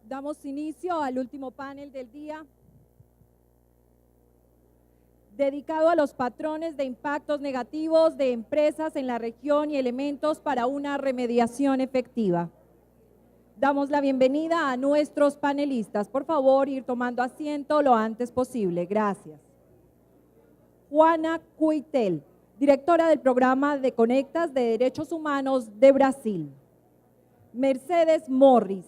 Damos inicio al último panel del día, dedicado a los patrones de impactos negativos de empresas en la región y elementos para una remediación efectiva. Damos la bienvenida a nuestros panelistas. Por favor, ir tomando asiento lo antes posible. Gracias. Juana Cuitel, directora del Programa de Conectas de Derechos Humanos de Brasil. Mercedes Morris,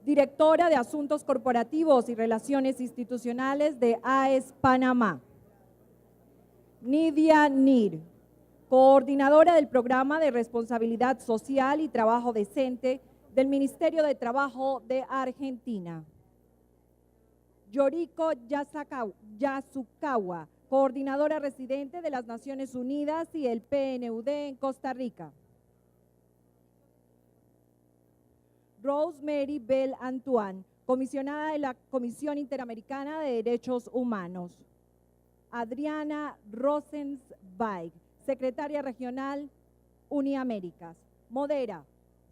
directora de Asuntos Corporativos y Relaciones Institucionales de AES Panamá. Nidia Nir, coordinadora del Programa de Responsabilidad Social y Trabajo Decente del Ministerio de Trabajo de Argentina. Yoriko Yasukawa, coordinadora residente de las Naciones Unidas y el PNUD en Costa Rica. Rosemary Bell Antoine, comisionada de la Comisión Interamericana de Derechos Humanos. Adriana Rosenzweig, secretaria regional Uniaméricas. Modera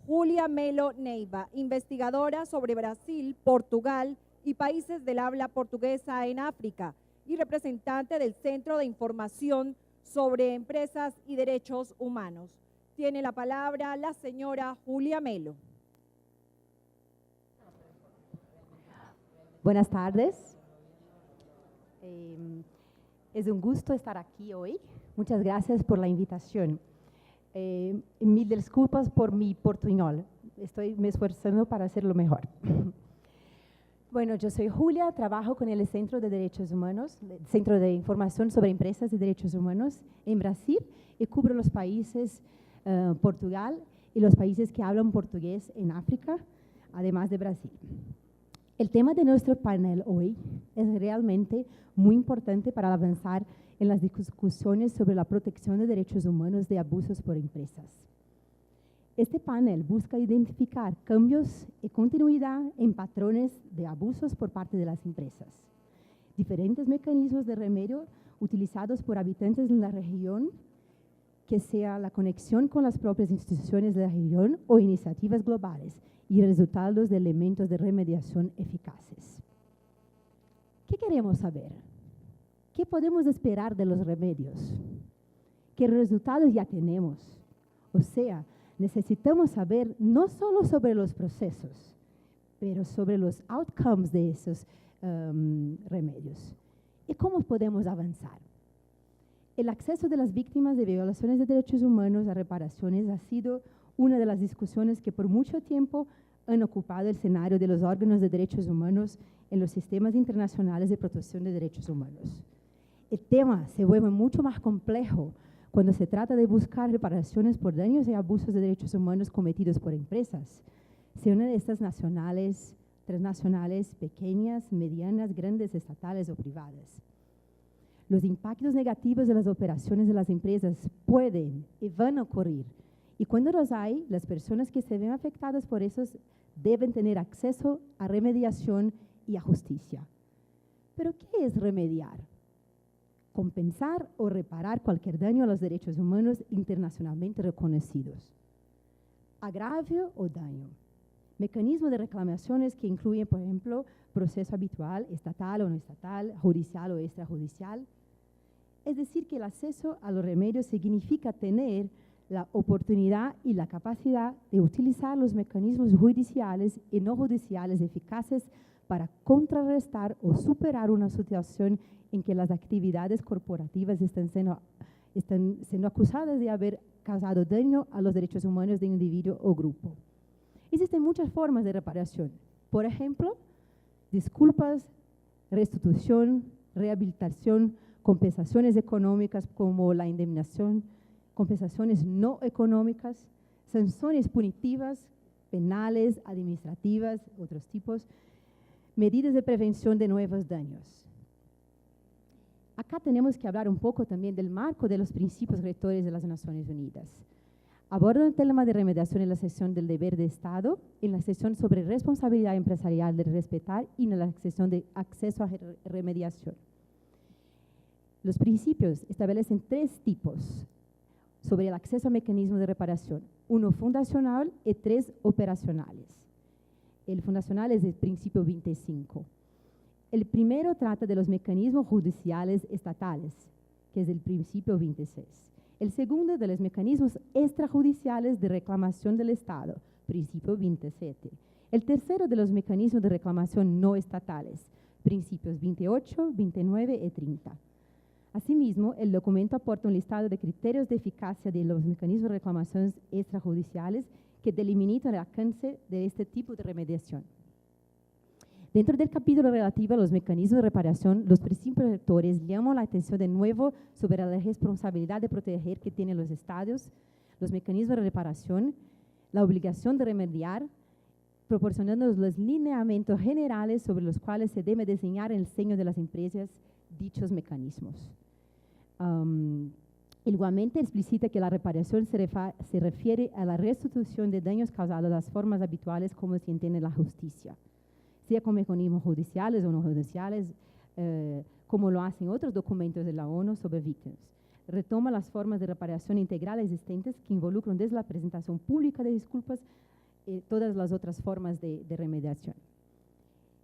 Julia Melo Neiva, investigadora sobre Brasil, Portugal y países del habla portuguesa en África y representante del Centro de Información sobre Empresas y Derechos Humanos. Tiene la palabra la señora Julia Melo. Buenas tardes. Es un gusto estar aquí hoy. Muchas gracias por la invitación. Mil disculpas por mi portuñol. Estoy me esforzando para hacerlo mejor. Bueno, yo soy Julia, trabajo con el Centro de Derechos Humanos, Centro de Información sobre Empresas y Derechos Humanos en Brasil, y cubro los países Portugal y los países que hablan portugués en África, además de Brasil. El tema de nuestro panel hoy es realmente muy importante para avanzar en las discusiones sobre la protección de derechos humanos de abusos por empresas. Este panel busca identificar cambios y continuidad en patrones de abusos por parte de las empresas, diferentes mecanismos de remedio utilizados por habitantes en la región, que sea la conexión con las propias instituciones de la región o iniciativas globales, y resultados de elementos de remediación eficaces. ¿Qué queremos saber? ¿Qué podemos esperar de los remedios? ¿Qué resultados ya tenemos? O sea, necesitamos saber no solo sobre los procesos, pero sobre los outcomes de esos remedios. ¿Y cómo podemos avanzar? El acceso de las víctimas de violaciones de derechos humanos a reparaciones ha sido una de las discusiones que por mucho tiempo han ocupado el escenario de los órganos de derechos humanos en los sistemas internacionales de protección de derechos humanos. El tema se vuelve mucho más complejo cuando se trata de buscar reparaciones por daños y abusos de derechos humanos cometidos por empresas, sean estas nacionales, transnacionales, pequeñas, medianas, grandes, estatales o privadas. Los impactos negativos de las operaciones de las empresas pueden y van a ocurrir. Y cuando los hay, las personas que se ven afectadas por esos deben tener acceso a remediación y a justicia. ¿Pero qué es remediar? Compensar o reparar cualquier daño a los derechos humanos internacionalmente reconocidos. Agravio o daño. Mecanismos de reclamaciones que incluyen, por ejemplo, proceso habitual, estatal o no estatal, judicial o extrajudicial. Es decir, que el acceso a los remedios significa tener la oportunidad y la capacidad de utilizar los mecanismos judiciales y no judiciales eficaces para contrarrestar o superar una situación en que las actividades corporativas están siendo acusadas de haber causado daño a los derechos humanos de un individuo o grupo. Existen muchas formas de reparación. Por ejemplo, disculpas, restitución, rehabilitación, compensaciones económicas como la indemnización, compensaciones no económicas, sanciones punitivas, penales, administrativas, otros tipos, medidas de prevención de nuevos daños. Acá tenemos que hablar un poco también del marco de los principios rectores de las Naciones Unidas. Abordan el tema de remediación en la sección del deber de Estado, en la sección sobre responsabilidad empresarial de respetar y en la sección de acceso a remediación. Los principios establecen 3 tipos sobre el acceso a mecanismos de reparación, 1 fundacional y 3 operacionales. El fundacional es el principio 25. El primero trata de los mecanismos judiciales estatales, que es el principio 26. El segundo de los mecanismos extrajudiciales de reclamación del Estado, principio 27. El tercero de los mecanismos de reclamación no estatales, principios 28, 29 y 30. Asimismo, el documento aporta un listado de criterios de eficacia de los mecanismos de reclamaciones extrajudiciales que delimitan el alcance de este tipo de remediación. Dentro del capítulo relativo a los mecanismos de reparación, los principios rectores llaman la atención de nuevo sobre la responsabilidad de proteger que tienen los estados, los mecanismos de reparación, la obligación de remediar, proporcionando los lineamientos generales sobre los cuales se debe diseñar en el seno de las empresas dichos mecanismos. Igualmente explicita que la reparación se refiere a la restitución de daños causados de las formas habituales como se entiende la justicia, sea con mecanismos judiciales o no judiciales, como lo hacen otros documentos de la ONU sobre víctimas. Retoma las formas de reparación integral existentes que involucran desde la presentación pública de disculpas y todas las otras formas de remediación.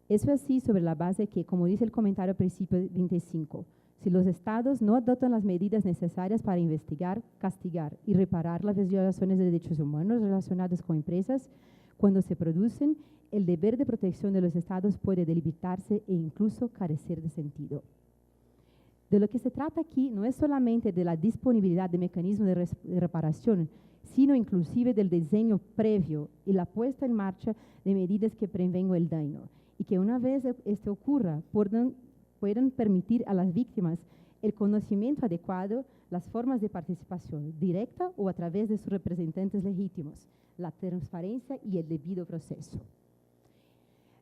Eso así sobre la base que, como dice el comentario principio 25, si los estados no adoptan las medidas necesarias para investigar, castigar y reparar las violaciones de derechos humanos relacionadas con empresas, cuando se producen, el deber de protección de los estados puede debilitarse e incluso carecer de sentido. De lo que se trata aquí no es solamente de la disponibilidad de mecanismos de reparación, sino inclusive del diseño previo y la puesta en marcha de medidas que prevengan el daño y que una vez esto ocurra puedan permitir a las víctimas el conocimiento adecuado, las formas de participación directa o a través de sus representantes legítimos, la transparencia y el debido proceso.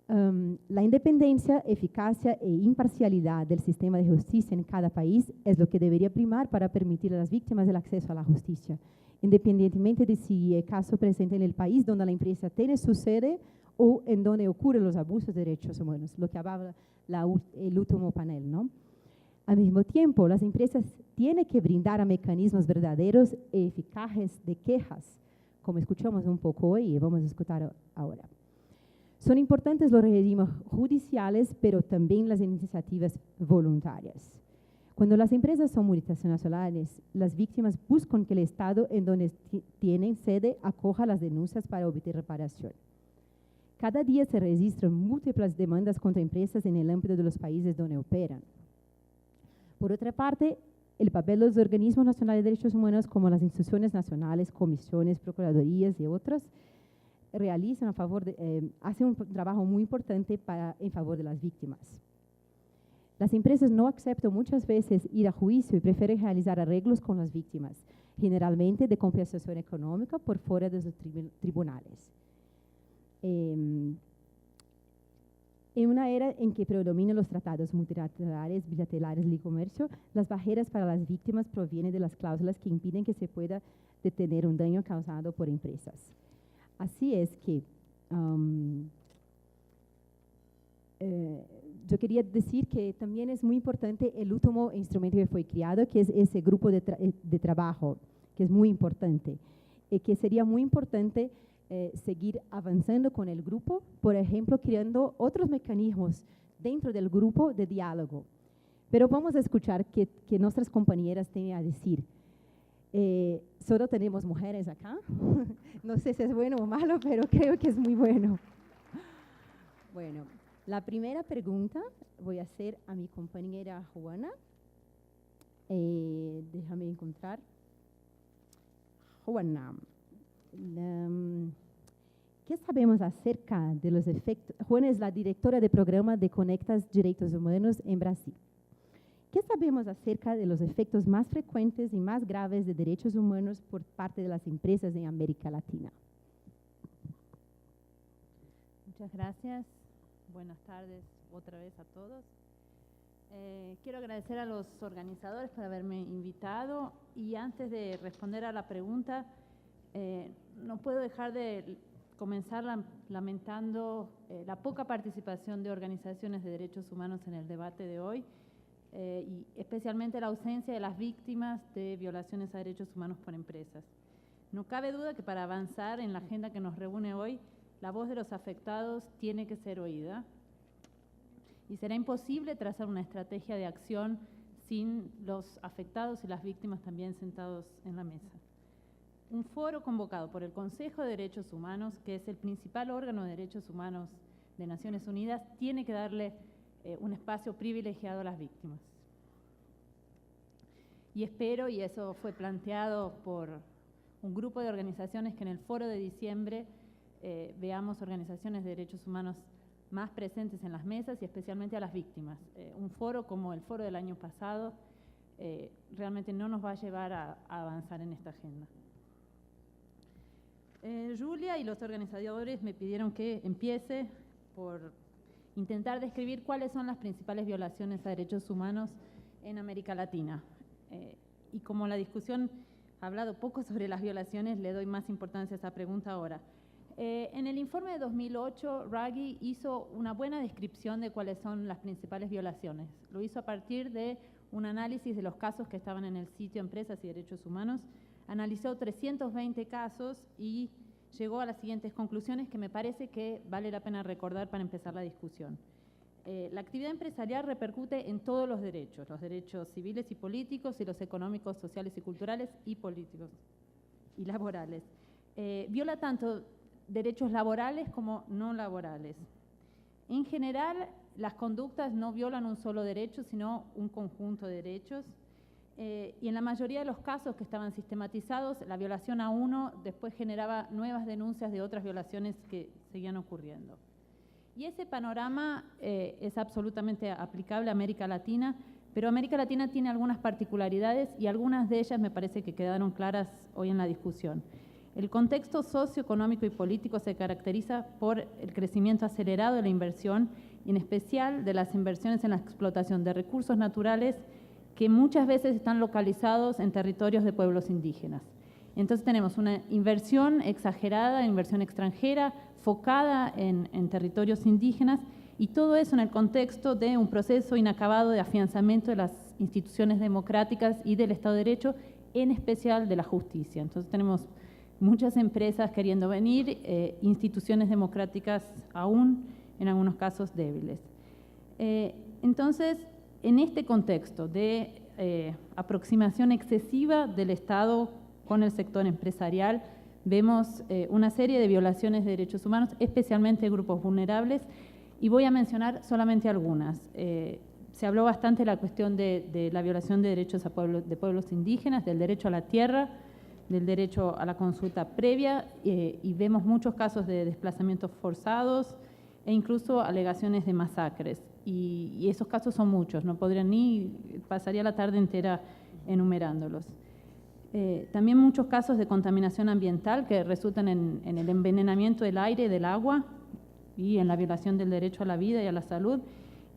La independencia, eficacia e imparcialidad del sistema de justicia en cada país es lo que debería primar para permitir a las víctimas el acceso a la justicia, independientemente de si el caso presente en el país donde la empresa tiene su sede o en donde ocurren los abusos de derechos humanos, lo que hablaba el último panel, ¿no? Al mismo tiempo, las empresas tienen que brindar a mecanismos verdaderos y eficaces de quejas, como escuchamos un poco hoy y vamos a escuchar ahora. Son importantes los regímenes judiciales, pero también las iniciativas voluntarias. Cuando las empresas son multinacionales, las víctimas buscan que el Estado en donde tienen sede acoja las denuncias para obtener reparación. Cada día se registran múltiples demandas contra empresas en el ámbito de los países donde operan. Por otra parte, el papel de los organismos nacionales de derechos humanos, como las instituciones nacionales, comisiones, procuradurías y otras, hacen un trabajo muy importante en favor de las víctimas. Las empresas no aceptan muchas veces ir a juicio y prefieren realizar arreglos con las víctimas, generalmente de compensación económica por fuera de los tribunales. En una era en que predominan los tratados multilaterales, bilaterales y comercio, las barreras para las víctimas provienen de las cláusulas que impiden que se pueda detener un daño causado por empresas. Así es que yo quería decir que también es muy importante el último instrumento que fue creado, que es ese grupo de trabajo, que es muy importante, y que sería muy importante seguir avanzando con el grupo, por ejemplo, creando otros mecanismos dentro del grupo de diálogo. Pero vamos a escuchar qué nuestras compañeras tienen a decir. Solo tenemos mujeres acá. No sé si es bueno o malo, pero creo que es muy bueno. Bueno, la primera pregunta voy a hacer a mi compañera Juana. Déjame encontrar. Juana, ¿qué sabemos acerca de los efectos? Juana es la directora de programa de Conectas Direitos Humanos en Brasil. ¿Qué sabemos acerca de los efectos más frecuentes y más graves de derechos humanos por parte de las empresas en América Latina? Muchas gracias. Buenas tardes otra vez a todos. Quiero agradecer a los organizadores por haberme invitado y antes de responder a la pregunta, no puedo dejar de comenzar lamentando la poca participación de organizaciones de derechos humanos en el debate de hoy. Y especialmente la ausencia de las víctimas de violaciones a derechos humanos por empresas. No cabe duda que para avanzar en la agenda que nos reúne hoy La voz de los afectados tiene que ser oída y será imposible trazar una estrategia de acción sin los afectados y las víctimas también sentados en la mesa. Un foro convocado por el Consejo de Derechos Humanos, que es el principal órgano de derechos humanos de Naciones Unidas, tiene que darle un espacio privilegiado a las víctimas. Y espero, y eso fue planteado por un grupo de organizaciones, que en el foro de diciembre veamos organizaciones de derechos humanos más presentes en las mesas y especialmente a las víctimas. Un foro como el foro del año pasado realmente no nos va a llevar a avanzar en esta agenda. Julia y los organizadores me pidieron que empiece por intentar describir cuáles son las principales violaciones a derechos humanos en América Latina. Y como la discusión ha hablado poco sobre las violaciones, le doy más importancia a esa pregunta ahora. En el informe de 2008, Ruggie hizo una buena descripción de cuáles son las principales violaciones. Lo hizo a partir de un análisis de los casos que estaban en el sitio Empresas y Derechos Humanos. Analizó 320 casos y llegó a las siguientes conclusiones que me parece que vale la pena recordar para empezar la discusión. La actividad empresarial repercute en todos los derechos civiles y políticos y los económicos, sociales y culturales y políticos y laborales. Viola tanto derechos laborales como no laborales. En general, las conductas no violan un solo derecho, sino un conjunto de derechos. Y en la mayoría de los casos que estaban sistematizados, la violación a uno después generaba nuevas denuncias de otras violaciones que seguían ocurriendo. Y ese panorama es absolutamente aplicable a América Latina, pero América Latina tiene algunas particularidades y algunas de ellas me parece que quedaron claras hoy en la discusión. El contexto socioeconómico y político se caracteriza por el crecimiento acelerado de la inversión, y en especial de las inversiones en la explotación de recursos naturales que muchas veces están localizados en territorios de pueblos indígenas. Entonces tenemos una inversión exagerada, inversión extranjera, focada en territorios indígenas, y todo eso en el contexto de un proceso inacabado de afianzamiento de las instituciones democráticas y del Estado de Derecho, en especial de la justicia. Entonces tenemos muchas empresas queriendo venir, instituciones democráticas aún en algunos casos débiles. Entonces, en este contexto de aproximación excesiva del Estado con el sector empresarial, vemos una serie de violaciones de derechos humanos, especialmente de grupos vulnerables, y voy a mencionar solamente algunas. Se habló bastante de la cuestión de la violación de derechos de pueblos indígenas, del derecho a la tierra, del derecho a la consulta previa, y vemos muchos casos de desplazamientos forzados e incluso alegaciones de masacres. Y esos casos son muchos, no podrían ni, pasaría la tarde entera enumerándolos. También muchos casos de contaminación ambiental que resultan en el envenenamiento del aire y del agua y en la violación del derecho a la vida y a la salud.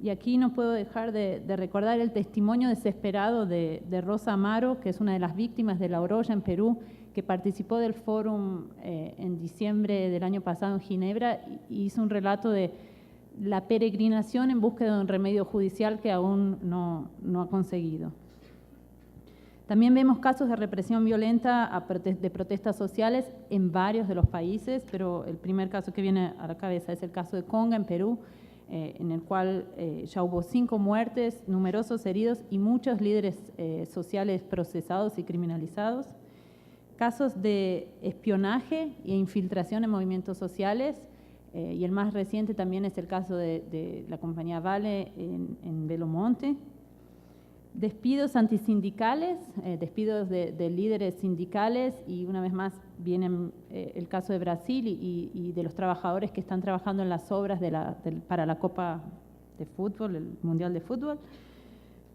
Y aquí no puedo dejar de recordar el testimonio desesperado de Rosa Amaro, que es una de las víctimas de la Oroya en Perú, que participó del fórum en diciembre del año pasado en Ginebra y hizo un relato de la peregrinación en búsqueda de un remedio judicial que aún no ha conseguido. También vemos casos de represión violenta de protestas sociales en varios de los países, pero el primer caso que viene a la cabeza es el caso de Conga en Perú, en el cual ya hubo 5 muertes, numerosos heridos y muchos líderes sociales procesados y criminalizados. Casos de espionaje e infiltración en movimientos sociales, y el más reciente también es el caso de la compañía Vale en Belo Monte. Despidos antisindicales, despidos de líderes sindicales, y una vez más viene el caso de Brasil y de los trabajadores que están trabajando en las obras para la Copa de Fútbol, el Mundial de Fútbol.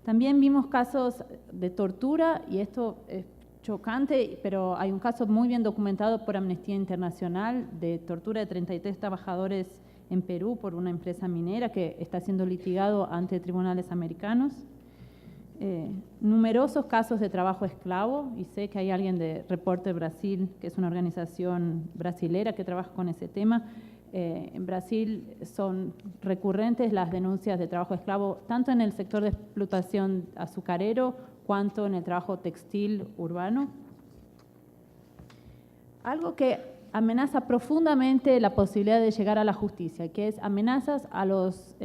También vimos casos de tortura, y esto es chocante, pero hay un caso muy bien documentado por Amnistía Internacional de tortura de 33 trabajadores en Perú por una empresa minera que está siendo litigado ante tribunales americanos. Numerosos casos de trabajo esclavo, y sé que hay alguien de Reporte Brasil, que es una organización brasilera que trabaja con ese tema. En Brasil son recurrentes las denuncias de trabajo esclavo, tanto en el sector de explotación azucarero, cuanto en el trabajo textil urbano. Algo que amenaza profundamente la posibilidad de llegar a la justicia, que es amenazas a los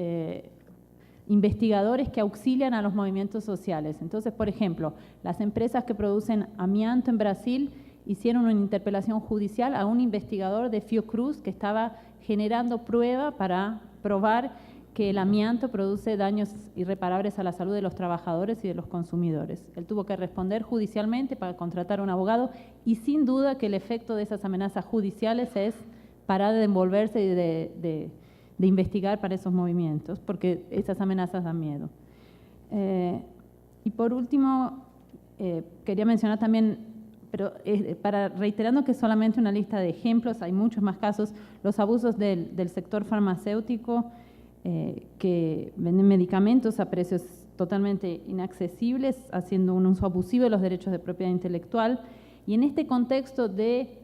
investigadores que auxilian a los movimientos sociales. Entonces, por ejemplo, las empresas que producen amianto en Brasil hicieron una interpelación judicial a un investigador de Fiocruz que estaba generando prueba para probar que el amianto produce daños irreparables a la salud de los trabajadores y de los consumidores. Él tuvo que responder judicialmente para contratar a un abogado y sin duda que el efecto de esas amenazas judiciales es parar de envolverse y de investigar para esos movimientos, porque esas amenazas dan miedo. Y por último, quería mencionar también, pero reiterando que es solamente una lista de ejemplos, hay muchos más casos, los abusos del sector farmacéutico, que venden medicamentos a precios totalmente inaccesibles, haciendo un uso abusivo de los derechos de propiedad intelectual. Y en este contexto de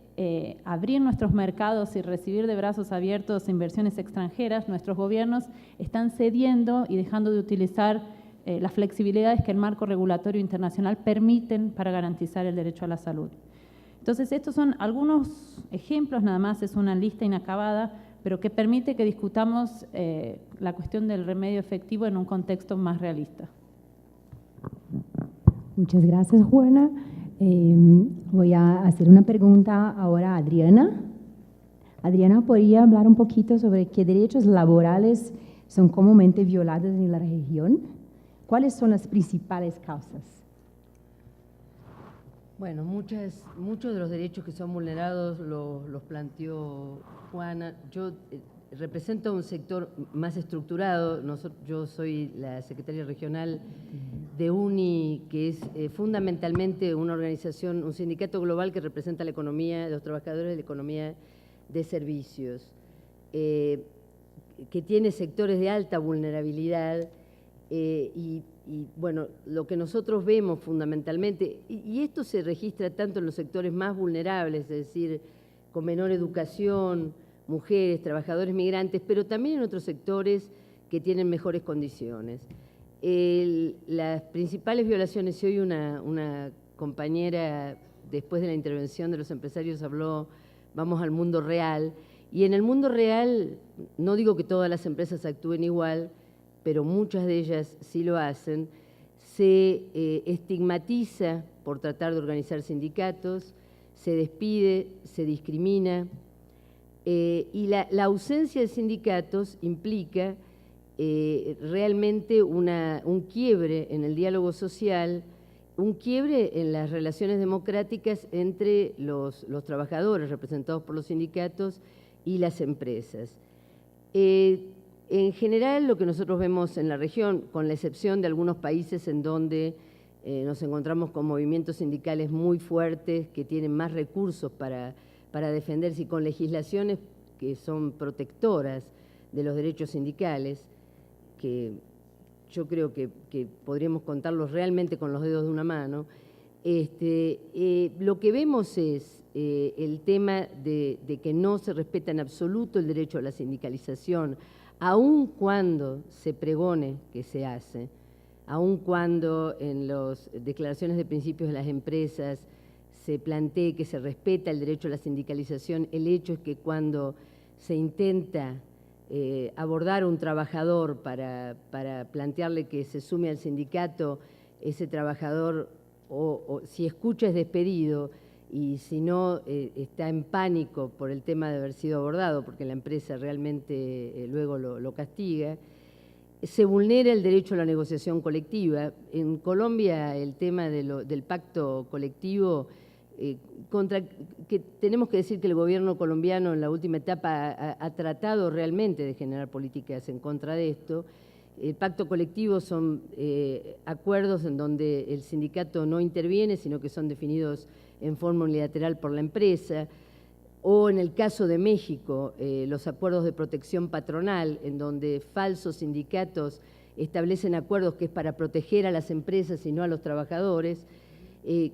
abrir nuestros mercados y recibir de brazos abiertos inversiones extranjeras, nuestros gobiernos están cediendo y dejando de utilizar las flexibilidades que el marco regulatorio internacional permiten para garantizar el derecho a la salud. Entonces, estos son algunos ejemplos, nada más es una lista inacabada, pero que permite que discutamos la cuestión del remedio efectivo en un contexto más realista. Muchas gracias, Juana. Voy a hacer una pregunta ahora a Adriana. Adriana, ¿podría hablar un poquito sobre qué derechos laborales son comúnmente violados en la región? ¿Cuáles son las principales causas? Bueno, muchos de los derechos que son vulnerados los planteó Juana. Yo represento un sector más estructurado. Yo soy la secretaria regional de UNI, que es fundamentalmente una organización, un sindicato global que representa la economía, los trabajadores de la economía de servicios, que tiene sectores de alta vulnerabilidad. Y bueno, lo que nosotros vemos fundamentalmente, y esto se registra tanto en los sectores más vulnerables, es decir, con menor educación, mujeres, trabajadores migrantes, pero también en otros sectores que tienen mejores condiciones. Las principales violaciones, y hoy una compañera, después de la intervención de los empresarios, habló, vamos al mundo real, y en el mundo real, no digo que todas las empresas actúen igual, pero muchas de ellas sí lo hacen, se estigmatiza por tratar de organizar sindicatos, se despide, se discrimina, y la ausencia de sindicatos implica realmente un quiebre en el diálogo social, un quiebre en las relaciones democráticas entre los trabajadores representados por los sindicatos y las empresas. En general, lo que nosotros vemos en la región, con la excepción de algunos países en donde nos encontramos con movimientos sindicales muy fuertes, que tienen más recursos para defenderse y con legislaciones que son protectoras de los derechos sindicales, que yo creo que podríamos contarlos realmente con los dedos de una mano, lo que vemos es el tema de que no se respeta en absoluto el derecho a la sindicalización, aun cuando se pregone que se hace, aun cuando en las declaraciones de principios de las empresas se plantee que se respeta el derecho a la sindicalización, el hecho es que cuando se intenta abordar a un trabajador para plantearle que se sume al sindicato, ese trabajador o si escucha es despedido, y si no está en pánico por el tema de haber sido abordado, porque la empresa realmente luego lo castiga, se vulnera el derecho a la negociación colectiva. En Colombia el tema del pacto colectivo, que tenemos que decir que el gobierno colombiano en la última etapa ha tratado realmente de generar políticas en contra de esto. El pacto colectivo son acuerdos en donde el sindicato no interviene, sino que son definidos en forma unilateral por la empresa, o en el caso de México, los acuerdos de protección patronal, en donde falsos sindicatos establecen acuerdos que es para proteger a las empresas y no a los trabajadores.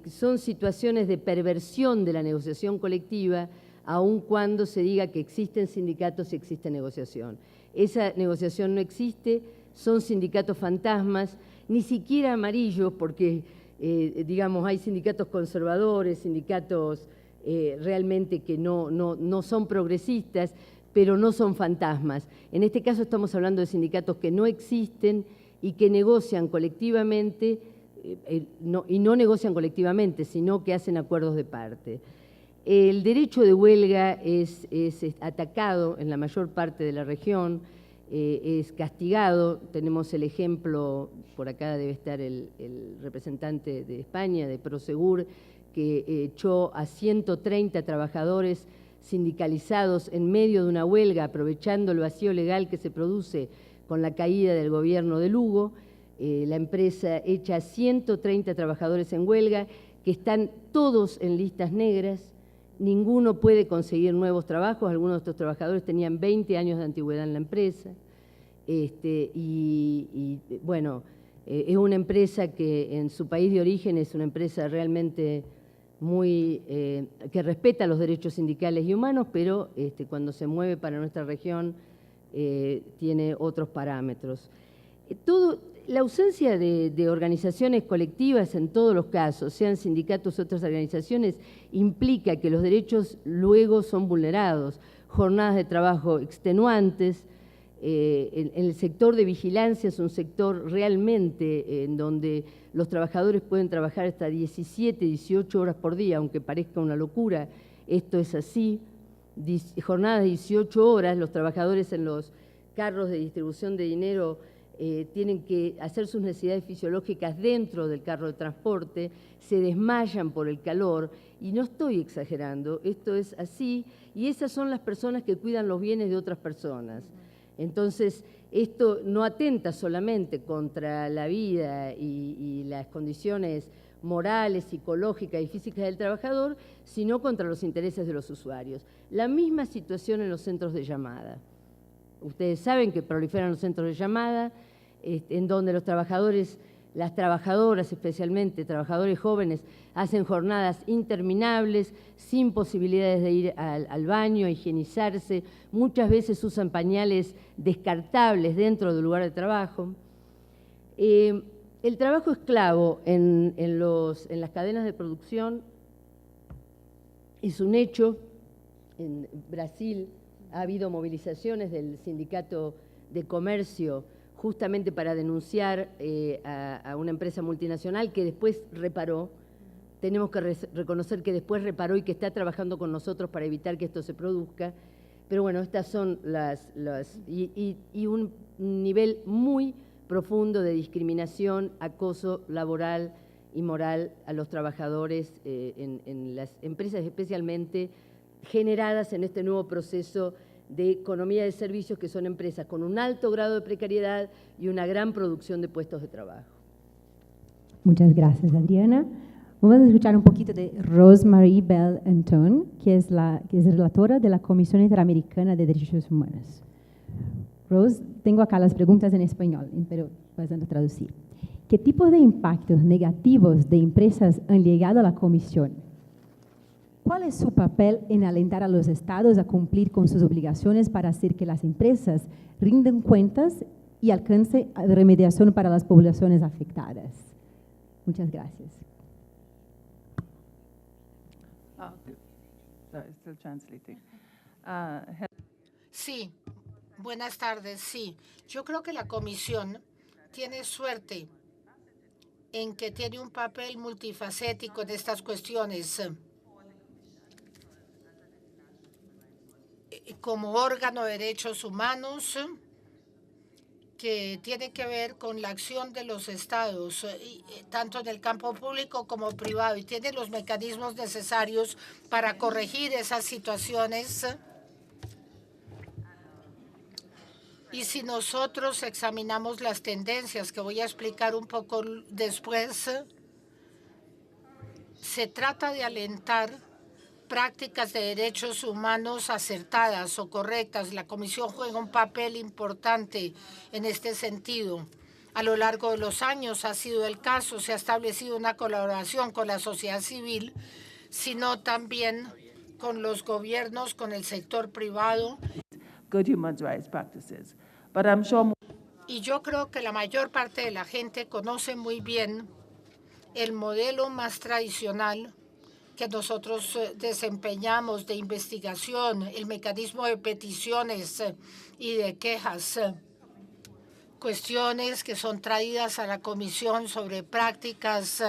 Son situaciones de perversión de la negociación colectiva, aun cuando se diga que existen sindicatos y existe negociación. Esa negociación no existe, son sindicatos fantasmas, ni siquiera amarillos, porque digamos, hay sindicatos conservadores, sindicatos realmente que no son progresistas, pero no son fantasmas. En este caso estamos hablando de sindicatos que no existen y que negocian colectivamente, y no negocian colectivamente, sino que hacen acuerdos de parte. El derecho de huelga es atacado en la mayor parte de la región, es castigado. Tenemos el ejemplo, por acá debe estar el representante de España, de Prosegur, que echó a 130 trabajadores sindicalizados en medio de una huelga, aprovechando el vacío legal que se produce con la caída del gobierno de Lugo. La empresa echa a 130 trabajadores en huelga, que están todos en listas negras. Ninguno puede conseguir nuevos trabajos. Algunos de estos trabajadores tenían 20 años de antigüedad en la empresa. Bueno, es una empresa que en su país de origen es una empresa realmente muy que respeta los derechos sindicales y humanos, pero cuando se mueve para nuestra región tiene otros parámetros. La ausencia de organizaciones colectivas en todos los casos, sean sindicatos u otras organizaciones, implica que los derechos luego son vulnerados. Jornadas de trabajo extenuantes. En el sector de vigilancia es un sector realmente en donde los trabajadores pueden trabajar hasta 17, 18 horas por día, aunque parezca una locura, esto es así. Jornadas de 18 horas, los trabajadores en los carros de distribución de dinero tienen que hacer sus necesidades fisiológicas dentro del carro de transporte, se desmayan por el calor, y no estoy exagerando, esto es así, y esas son las personas que cuidan los bienes de otras personas. Entonces, esto no atenta solamente contra la vida y las condiciones morales, psicológicas y físicas del trabajador, sino contra los intereses de los usuarios. La misma situación en los centros de llamada. Ustedes saben que proliferan los centros de llamada, en donde los trabajadores, las trabajadoras especialmente, trabajadores jóvenes, hacen jornadas interminables, sin posibilidades de ir al baño, a higienizarse, muchas veces usan pañales descartables dentro del lugar de trabajo. El trabajo esclavo en las cadenas de producción es un hecho. En Brasil ha habido movilizaciones del Sindicato de Comercio justamente para denunciar a una empresa multinacional que después reparó. Tenemos que reconocer que después reparó y que está trabajando con nosotros para evitar que esto se produzca. Pero bueno, estas son y un nivel muy profundo de discriminación, acoso laboral y moral a los trabajadores en las empresas especialmente generadas en este nuevo proceso de economía de servicios, que son empresas con un alto grado de precariedad y una gran producción de puestos de trabajo. Muchas gracias, Adriana. Vamos a escuchar un poquito de Rosemary Bell Anton, que es relatora de la Comisión Interamericana de Derechos Humanos. Rose, tengo acá las preguntas en español, pero vas a traducir. ¿Qué tipo de impactos negativos de empresas han llegado a la Comisión? ¿Cuál es su papel en alentar a los estados a cumplir con sus obligaciones para hacer que las empresas rindan cuentas y alcance remediación para las poblaciones afectadas? Muchas gracias. Still translating. Sí, buenas tardes. Sí, yo creo que la Comisión tiene suerte en que tiene un papel multifacético en estas cuestiones. Como órgano de derechos humanos, que tiene que ver con la acción de los estados, tanto en el campo público como privado, y tiene los mecanismos necesarios para corregir esas situaciones. Y si nosotros examinamos las tendencias, que voy a explicar un poco después, se trata de alentar prácticas de derechos humanos acertadas o correctas. La Comisión juega un papel importante en este sentido. A lo largo de los años ha sido el caso, se ha establecido una colaboración con la sociedad civil, sino también con los gobiernos, con el sector privado. Good human rights practices. But I'm sure Y yo creo que la mayor parte de la gente conoce muy bien el modelo más tradicional que nosotros desempeñamos de investigación, el mecanismo de peticiones y de quejas, cuestiones que son traídas a la Comisión sobre prácticas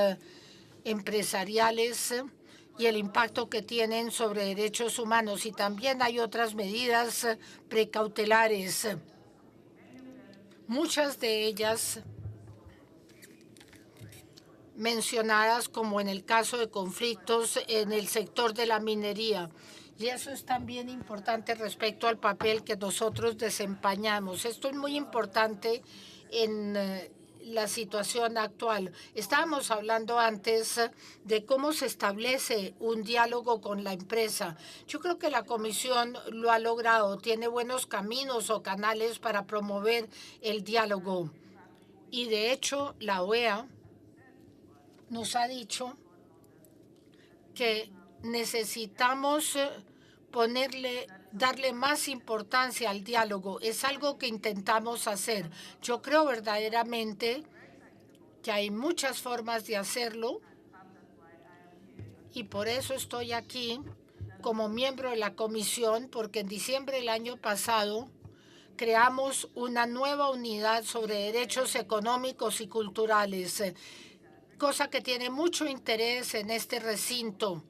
empresariales y el impacto que tienen sobre derechos humanos. Y también hay otras medidas precautelares, muchas de ellas mencionadas como en el caso de conflictos en el sector de la minería. Y eso es también importante respecto al papel que nosotros desempeñamos. Esto es muy importante en la situación actual. Estábamos hablando antes de cómo se establece un diálogo con la empresa. Yo creo que la Comisión lo ha logrado, tiene buenos caminos o canales para promover el diálogo. Y de hecho, la OEA nos ha dicho que necesitamos darle más importancia al diálogo. Es algo que intentamos hacer. Yo creo verdaderamente que hay muchas formas de hacerlo y por eso estoy aquí como miembro de la comisión, porque en diciembre del año pasado creamos una nueva unidad sobre derechos económicos y culturales, cosa que tiene mucho interés en este recinto,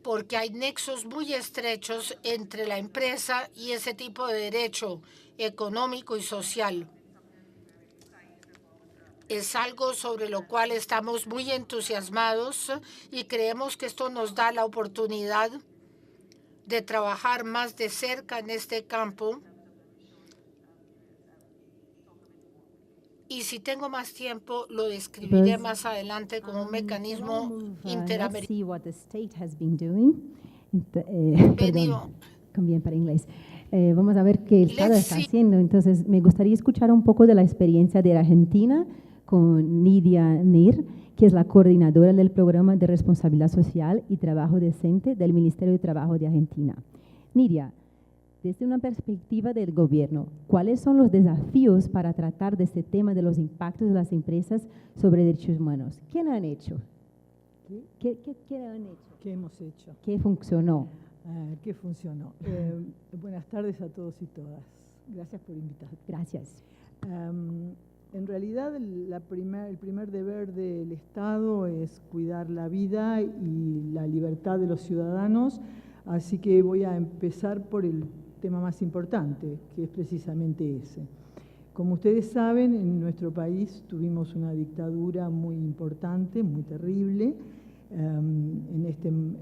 porque hay nexos muy estrechos entre la empresa y ese tipo de derecho económico y social. Es algo sobre lo cual estamos muy entusiasmados y creemos que esto nos da la oportunidad de trabajar más de cerca en este campo. Y si tengo más tiempo, lo describiré más adelante como un mecanismo interamericano. Let's see what the state has been doing. Perdón, cambié para inglés. Vamos a ver qué el Estado está haciendo. Entonces, me gustaría escuchar un poco de la experiencia de Argentina con Nidia Nir, que es la coordinadora del Programa de Responsabilidad Social y Trabajo Decente del Ministerio de Trabajo de Argentina. Nidia, desde una perspectiva del gobierno, ¿cuáles son los desafíos para tratar de este tema de los impactos de las empresas sobre derechos humanos? ¿Qué han hecho? ¿Qué han hecho? ¿Qué hemos hecho? ¿Qué funcionó? ¿Qué funcionó? Buenas tardes a todos y todas. Gracias por invitarme. Gracias. En realidad, el primer deber del Estado es cuidar la vida y la libertad de los ciudadanos, así que voy a empezar por el tema más importante, que es precisamente ese. Como ustedes saben, en nuestro país tuvimos una dictadura muy importante, muy terrible.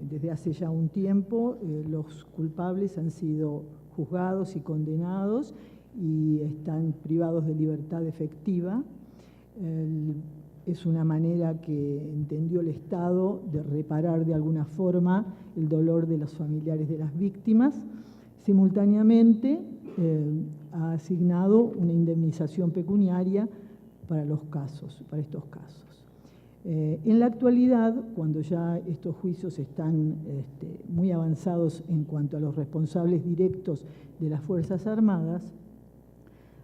Desde hace ya un tiempo, los culpables han sido juzgados y condenados y están privados de libertad efectiva. Es una manera que entendió el Estado de reparar de alguna forma el dolor de los familiares de las víctimas. Simultáneamente, ha asignado una indemnización pecuniaria para estos casos. En la actualidad, cuando ya estos juicios están muy avanzados en cuanto a los responsables directos de las Fuerzas Armadas,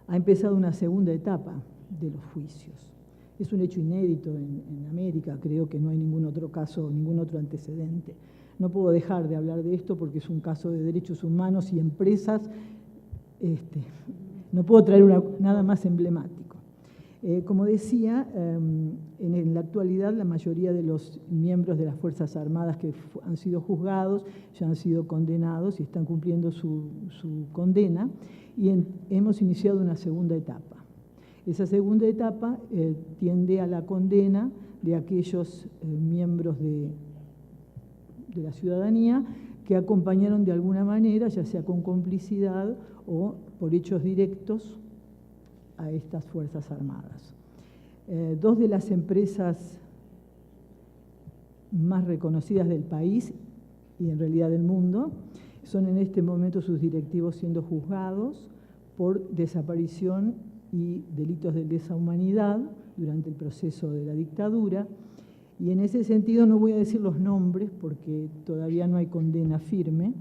ha empezado una segunda etapa de los juicios. Es un hecho inédito en América, creo que no hay ningún otro caso, ningún otro antecedente. No puedo dejar de hablar de esto porque es un caso de derechos humanos y empresas. No puedo traer nada más emblemático. Como decía, en la actualidad la mayoría de los miembros de las Fuerzas Armadas que han sido juzgados ya han sido condenados y están cumpliendo su condena y hemos iniciado una segunda etapa. Esa segunda etapa tiende a la condena de aquellos miembros de la ciudadanía que acompañaron de alguna manera, ya sea con complicidad o por hechos directos, a estas Fuerzas Armadas. Dos de las empresas más reconocidas del país y en realidad del mundo son en este momento sus directivos siendo juzgados por desaparición y delitos de lesa humanidad durante el proceso de la dictadura. Y en ese sentido no voy a decir los nombres porque todavía no hay condena firme,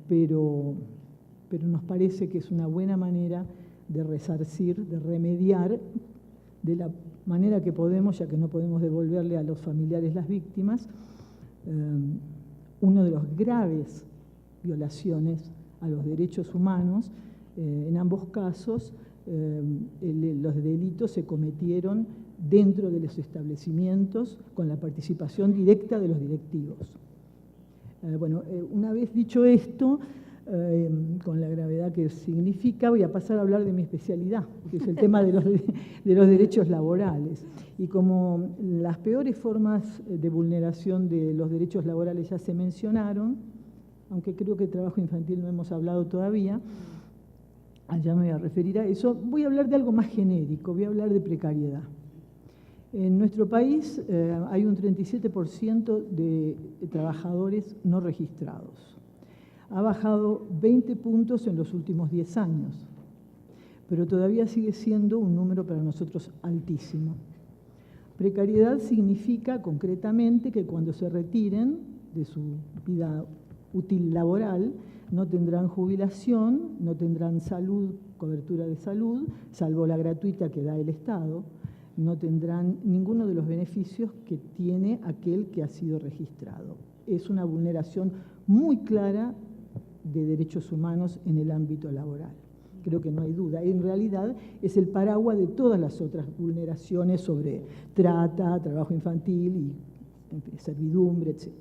pero nos parece que es una buena manera de resarcir, de remediar de la manera que podemos, ya que no podemos devolverle a los familiares las víctimas, Uno de los graves violaciones a los derechos humanos. En ambos casos, los delitos se cometieron dentro de los establecimientos con la participación directa de los directivos. Una vez dicho esto, con la gravedad que significa, voy a pasar a hablar de mi especialidad, que es el tema de los derechos laborales. Y como las peores formas de vulneración de los derechos laborales ya se mencionaron, aunque creo que trabajo infantil no hemos hablado todavía, allá me voy a referir a eso, voy a hablar de algo más genérico, voy a hablar de precariedad. En nuestro país hay un 37% de trabajadores no registrados. Ha bajado 20 puntos en los últimos 10 años, pero todavía sigue siendo un número para nosotros altísimo. Precariedad significa concretamente que cuando se retiren de su vida útil laboral, no tendrán jubilación, no tendrán salud, cobertura de salud, salvo la gratuita que da el Estado, no tendrán ninguno de los beneficios que tiene aquel que ha sido registrado. Es una vulneración muy clara de derechos humanos en el ámbito laboral. Creo que no hay duda. En realidad es el paraguas de todas las otras vulneraciones sobre trata, trabajo infantil y servidumbre, etc.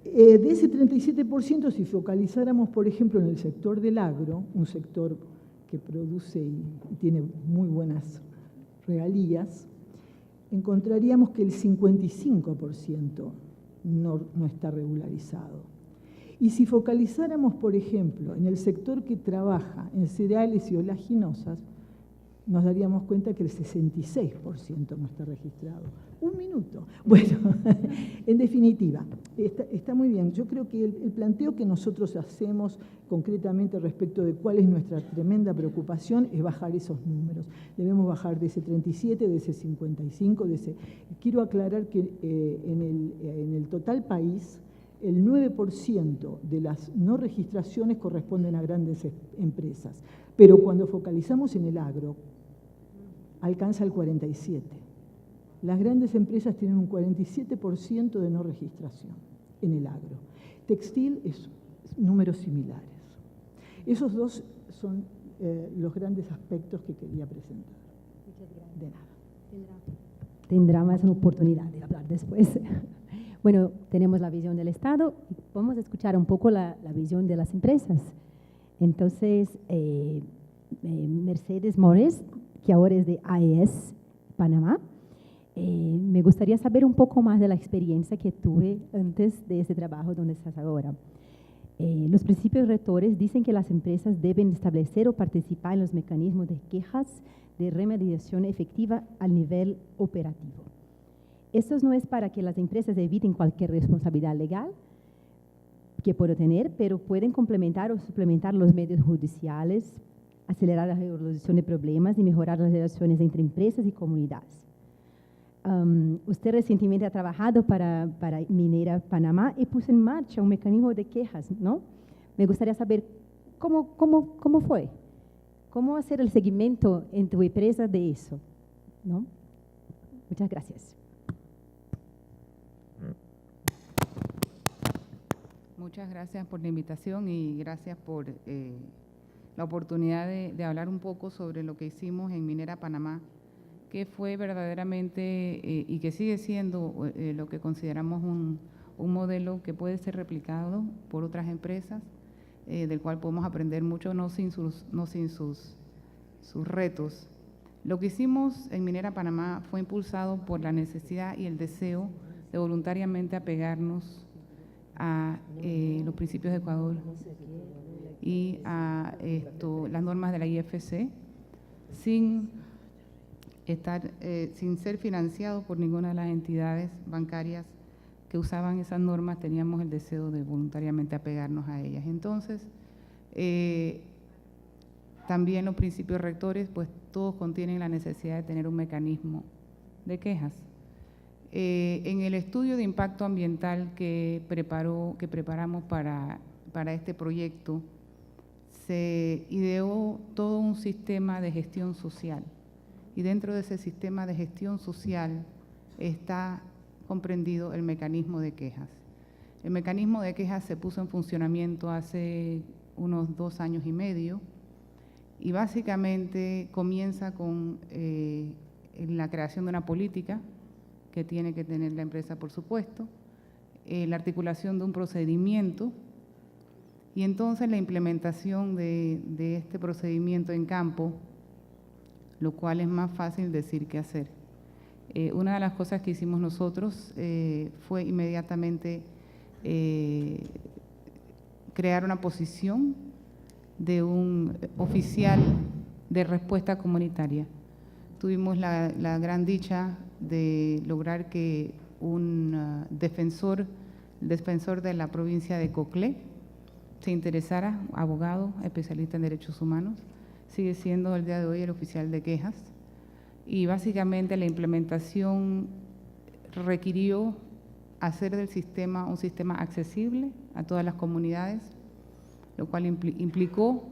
De ese 37%, si focalizáramos, por ejemplo, en el sector del agro, un sector que produce y tiene muy buenas regalías, encontraríamos que el 55% no está regularizado. Y si focalizáramos, por ejemplo, en el sector que trabaja en cereales y oleaginosas, nos daríamos cuenta que el 66% no está registrado. Un minuto. Bueno, en definitiva, está muy bien. Yo creo que el planteo que nosotros hacemos concretamente respecto de cuál es nuestra tremenda preocupación es bajar esos números. Debemos bajar de ese 37, de ese 55, de ese... Quiero aclarar que en el total país, el 9% de las no registraciones corresponden a grandes empresas, pero cuando focalizamos en el agro, alcanza el 47%. Las grandes empresas tienen un 47% de no registración en el agro. Textil es números similares. Esos dos son los grandes aspectos que quería presentar. Muchas gracias. De nada. Tendrá más una oportunidad de hablar después. Bueno, tenemos la visión del Estado y vamos a escuchar un poco la visión de las empresas. Entonces, Mercedes Mores, que ahora es de AES Panamá, me gustaría saber un poco más de la experiencia que tuve antes de ese trabajo donde estás ahora. Los principios rectores dicen que las empresas deben establecer o participar en los mecanismos de quejas de remediación efectiva al nivel operativo. Esto no es para que las empresas eviten cualquier responsabilidad legal que puedan tener, pero pueden complementar o suplementar los medios judiciales, acelerar la resolución de problemas y mejorar las relaciones entre empresas y comunidades. Usted recientemente ha trabajado para Minera Panamá y puso en marcha un mecanismo de quejas, ¿no? Me gustaría saber cómo fue, cómo hacer el seguimiento en tu empresa de eso, ¿no? Muchas gracias. Muchas gracias por la invitación y gracias por la oportunidad de hablar un poco sobre lo que hicimos en Minera Panamá, que fue verdaderamente y que sigue siendo lo que consideramos un modelo que puede ser replicado por otras empresas, del cual podemos aprender mucho, no sin sus retos. Lo que hicimos en Minera Panamá fue impulsado por la necesidad y el deseo de voluntariamente apegarnos a los principios de Ecuador y a las normas de la IFC, sin ser financiados por ninguna de las entidades bancarias que usaban esas normas. Teníamos el deseo de voluntariamente apegarnos a ellas. Entonces, también los principios rectores, pues todos contienen la necesidad de tener un mecanismo de quejas. En el estudio de impacto ambiental que preparamos para este proyecto, se ideó todo un sistema de gestión social. Y dentro de ese sistema de gestión social está comprendido el mecanismo de quejas. El mecanismo de quejas se puso en funcionamiento hace unos 2 años y medio y básicamente comienza con la creación de una política que tiene que tener la empresa, por supuesto, la articulación de un procedimiento y entonces la implementación de este procedimiento en campo, lo cual es más fácil decir que hacer. Una de las cosas que hicimos nosotros fue inmediatamente crear una posición de un oficial de respuesta comunitaria. Tuvimos la gran dicha de lograr que un defensor de la provincia de Coclé se interesara, abogado, especialista en derechos humanos, sigue siendo el día de hoy el oficial de quejas, y básicamente la implementación requirió hacer del sistema un sistema accesible a todas las comunidades, lo cual implicó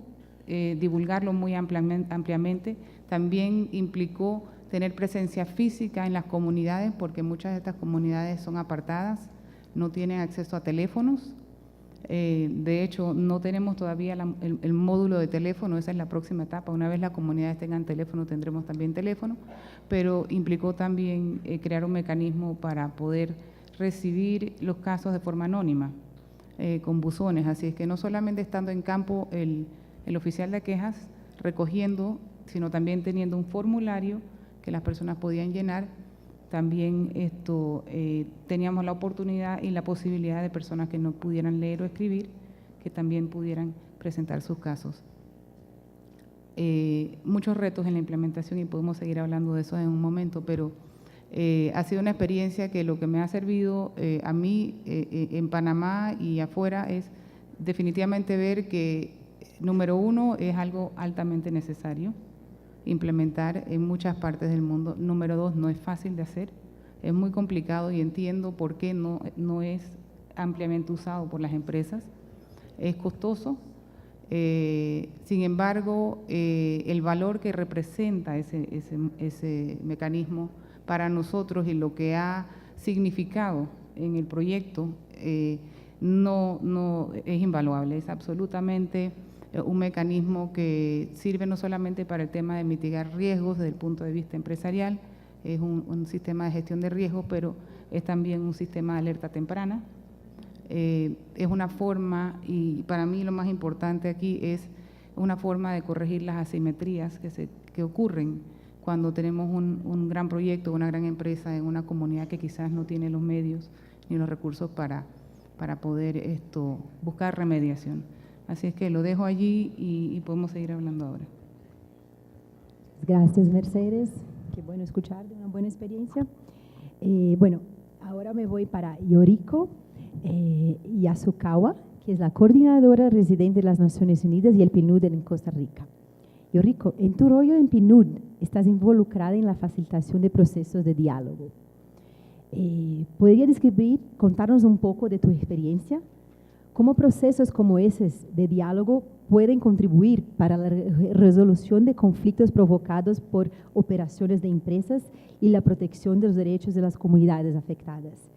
divulgarlo muy ampliamente. También implicó tener presencia física en las comunidades, porque muchas de estas comunidades son apartadas, no tienen acceso a teléfonos. De hecho, no tenemos todavía el módulo de teléfono, esa es la próxima etapa. Una vez las comunidades tengan teléfono, tendremos también teléfono, pero implicó también crear un mecanismo para poder recibir los casos de forma anónima, con buzones. Así es que no solamente estando en campo el oficial de quejas recogiendo, sino también teniendo un formulario que las personas podían llenar. También teníamos la oportunidad y la posibilidad de personas que no pudieran leer o escribir, que también pudieran presentar sus casos. Muchos retos en la implementación y podemos seguir hablando de eso en un momento, pero ha sido una experiencia que lo que me ha servido a mí en Panamá y afuera es definitivamente ver que, número uno, es algo altamente necesario implementar en muchas partes del mundo. Número dos, no es fácil de hacer, es muy complicado y entiendo por qué no es ampliamente usado por las empresas, es costoso. Sin embargo, el valor que representa ese mecanismo para nosotros y lo que ha significado en el proyecto no es invaluable, es absolutamente un mecanismo que sirve no solamente para el tema de mitigar riesgos desde el punto de vista empresarial, es un sistema de gestión de riesgos, pero es también un sistema de alerta temprana. Es una forma, y para mí lo más importante aquí es una forma de corregir las asimetrías que ocurren cuando tenemos un gran proyecto, una gran empresa en una comunidad que quizás no tiene los medios ni los recursos para poder buscar remediación. Así es que lo dejo allí y podemos seguir hablando ahora. Gracias, Mercedes. Qué bueno escuchar de una buena experiencia. Bueno, ahora me voy para Yoriko Yasukawa, que es la coordinadora residente de las Naciones Unidas y el PNUD en Costa Rica. Yoriko, en tu rol en PNUD estás involucrada en la facilitación de procesos de diálogo. ¿Podría contarnos un poco de tu experiencia? ¿Cómo procesos como esos de diálogo pueden contribuir para la resolución de conflictos provocados por operaciones de empresas y la protección de los derechos de las comunidades afectadas?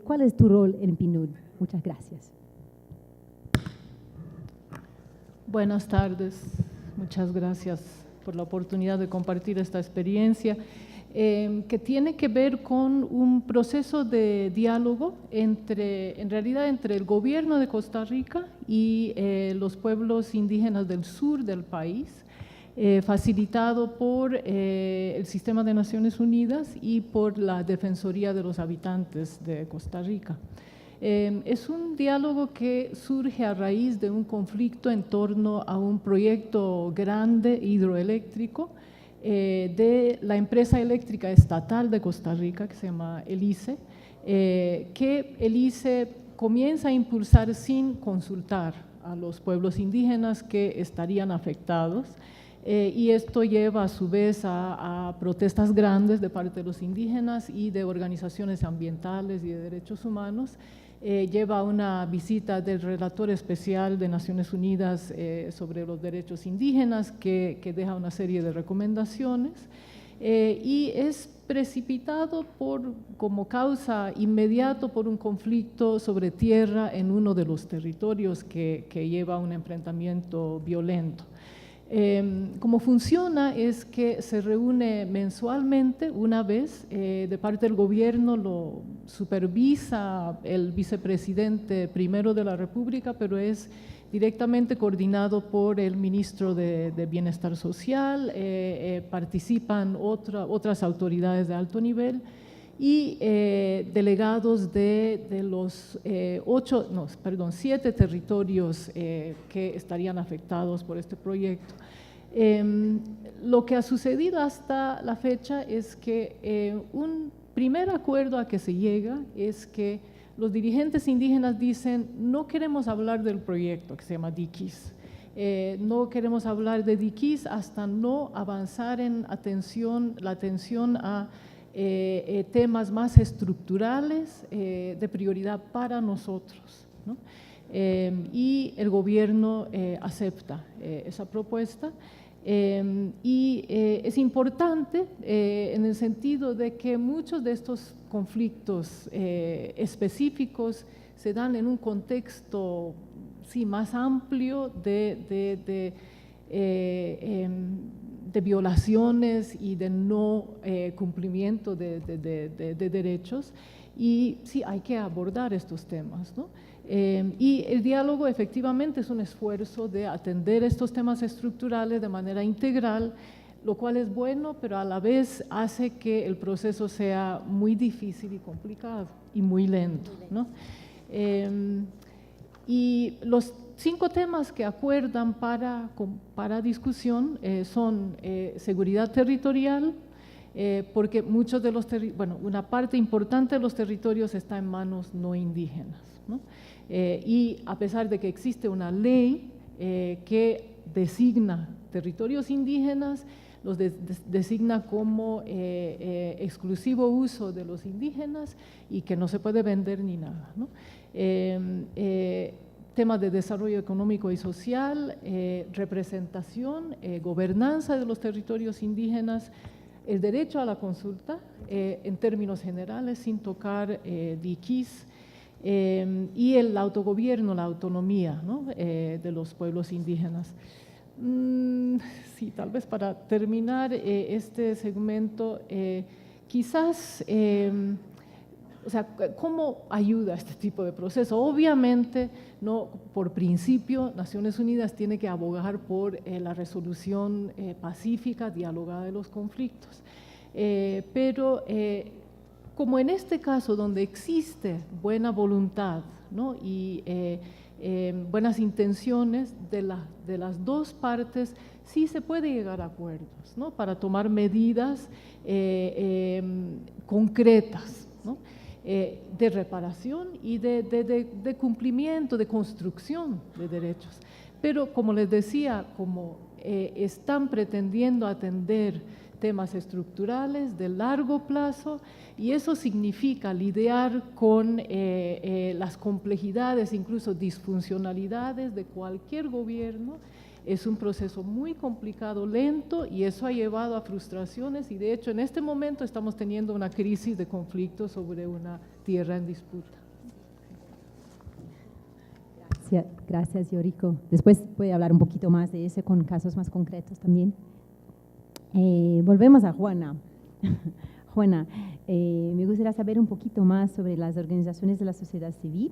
¿Cuál es tu rol en PNUD? Muchas gracias. Buenas tardes. Muchas gracias por la oportunidad de compartir esta experiencia. Que tiene que ver con un proceso de diálogo en realidad entre el gobierno de Costa Rica y los pueblos indígenas del sur del país, facilitado por el Sistema de Naciones Unidas y por la Defensoría de los Habitantes de Costa Rica. Es un diálogo que surge a raíz de un conflicto en torno a un proyecto grande hidroeléctrico de la empresa eléctrica estatal de Costa Rica, que se llama el ICE, que el ICE comienza a impulsar sin consultar a los pueblos indígenas que estarían afectados, y esto lleva a su vez a protestas grandes de parte de los indígenas y de organizaciones ambientales y de derechos humanos. Lleva a una visita del relator especial de Naciones Unidas sobre los derechos indígenas que deja una serie de recomendaciones y es precipitado como causa inmediato por un conflicto sobre tierra en uno de los territorios que lleva a un enfrentamiento violento. Cómo funciona es que se reúne mensualmente una vez, de parte del gobierno lo supervisa el vicepresidente primero de la República, pero es directamente coordinado por el ministro de Bienestar Social, participan otras autoridades de alto nivel y delegados de los 7 territorios que estarían afectados por este proyecto. Lo que ha sucedido hasta la fecha es que un primer acuerdo a que se llega es que los dirigentes indígenas dicen: no queremos hablar del proyecto que se llama Diquís, no queremos hablar de Diquís hasta no avanzar en la atención a temas más estructurales de prioridad para nosotros, ¿no? Y el gobierno acepta esa propuesta. Y es importante en el sentido de que muchos de estos conflictos específicos se dan en un contexto más amplio de violaciones y de no cumplimiento de derechos, y sí hay que abordar estos temas, ¿no? Y el diálogo efectivamente es un esfuerzo de atender estos temas estructurales de manera integral, lo cual es bueno, pero a la vez hace que el proceso sea muy difícil y complicado y muy lento, ¿no? Y los 5 temas que acuerdan para discusión son seguridad territorial, porque muchos de una parte importante de los territorios está en manos no indígenas, ¿no? Y a pesar de que existe una ley que designa territorios indígenas, los designa como exclusivo uso de los indígenas y que no se puede vender ni nada, ¿no? Temas de desarrollo económico y social, representación, gobernanza de los territorios indígenas, el derecho a la consulta en términos generales sin tocar diquís, y el autogobierno, la autonomía, ¿no? De los pueblos indígenas. Sí, tal vez para terminar este segmento, quizás, o sea, ¿cómo ayuda este tipo de proceso? Obviamente, no, por principio, Naciones Unidas tiene que abogar por la resolución pacífica, dialogada de los conflictos, pero como en este caso donde existe buena voluntad, ¿no? Y buenas intenciones de las dos partes, sí se puede llegar a acuerdos, ¿no? Para tomar medidas concretas, ¿no? De reparación y de cumplimiento, de construcción de derechos. Pero como les decía, como están pretendiendo atender temas estructurales de largo plazo, y eso significa lidiar con las complejidades, incluso disfuncionalidades de cualquier gobierno. Es un proceso muy complicado, lento, y eso ha llevado a frustraciones, y de hecho en este momento estamos teniendo una crisis de conflicto sobre una tierra en disputa. Gracias, Yoriko. Después puede hablar un poquito más de eso con casos más concretos también. Volvemos a Juana. Juana, me gustaría saber un poquito más sobre las organizaciones de la sociedad civil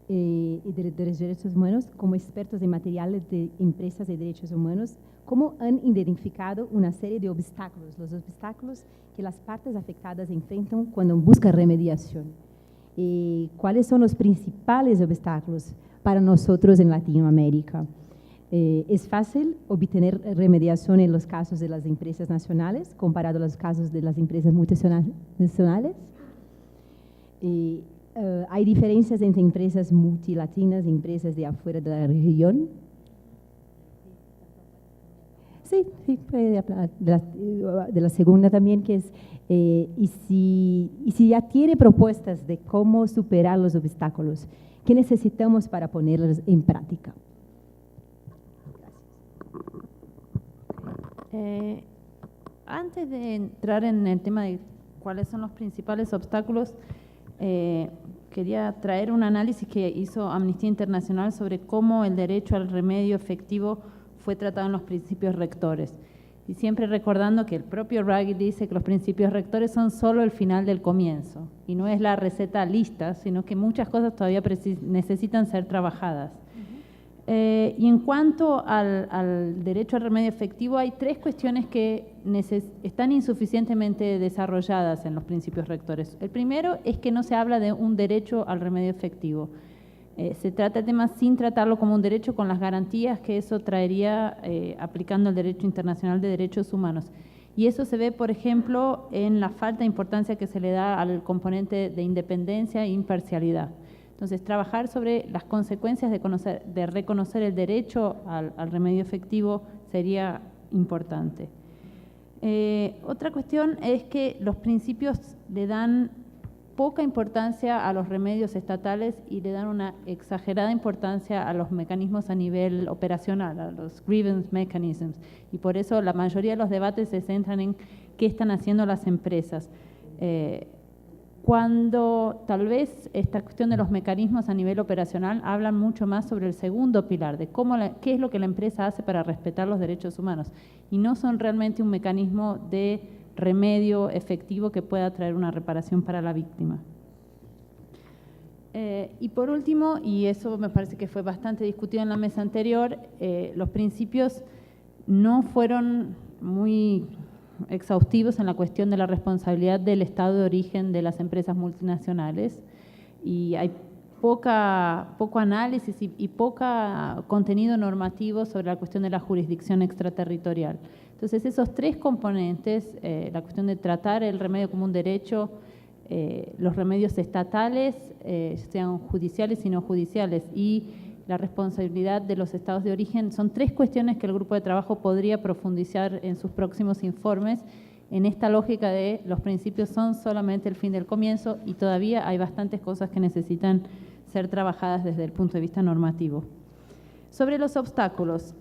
y de los derechos humanos. Como expertos en materiales de empresas de derechos humanos, ¿cómo han identificado una serie de obstáculos, los obstáculos que las partes afectadas enfrentan cuando buscan remediación? ¿Cuáles son los principales obstáculos para nosotros en Latinoamérica? ¿Es fácil obtener remediación en los casos de las empresas nacionales comparado a los casos de las empresas multinacionales? ¿Hay diferencias entre empresas multilatinas y empresas de afuera de la región? Sí, puede hablar de la segunda también, que es, y si ya tiene propuestas de cómo superar los obstáculos, ¿qué necesitamos para ponerlos en práctica? antes de entrar en el tema de cuáles son los principales obstáculos, quería traer un análisis que hizo Amnistía Internacional sobre cómo el derecho al remedio efectivo fue tratado en los principios rectores. Y siempre recordando que el propio Ruggie dice que los principios rectores son solo el final del comienzo, y no es la receta lista, sino que muchas cosas todavía necesitan ser trabajadas. Y en cuanto al derecho al remedio efectivo, hay tres cuestiones que están insuficientemente desarrolladas en los principios rectores. El primero es que no se habla de un derecho al remedio efectivo. Se trata el tema sin tratarlo como un derecho, con las garantías que eso traería aplicando el derecho internacional de derechos humanos. Y eso se ve, por ejemplo, en la falta de importancia que se le da al componente de independencia e imparcialidad. Entonces, trabajar sobre las consecuencias de reconocer el derecho al remedio efectivo sería importante. Otra cuestión es que los principios le dan poca importancia a los remedios estatales y le dan una exagerada importancia a los mecanismos a nivel operacional, a los grievance mechanisms. Y por eso la mayoría de los debates se centran en qué están haciendo las empresas. Cuando tal vez esta cuestión de los mecanismos a nivel operacional hablan mucho más sobre el segundo pilar, de qué es lo que la empresa hace para respetar los derechos humanos, y no son realmente un mecanismo de remedio efectivo que pueda traer una reparación para la víctima. Y por último, y eso me parece que fue bastante discutido en la mesa anterior, los principios no fueron muy exhaustivos en la cuestión de la responsabilidad del estado de origen de las empresas multinacionales, y hay poco análisis y poco contenido normativo sobre la cuestión de la jurisdicción extraterritorial. Entonces, esos tres componentes, la cuestión de tratar el remedio como un derecho, los remedios estatales, sean judiciales y no judiciales, y la responsabilidad de los estados de origen, son tres cuestiones que el grupo de trabajo podría profundizar en sus próximos informes, en esta lógica de los principios son solamente el fin del comienzo y todavía hay bastantes cosas que necesitan ser trabajadas desde el punto de vista normativo. Sobre los obstáculos,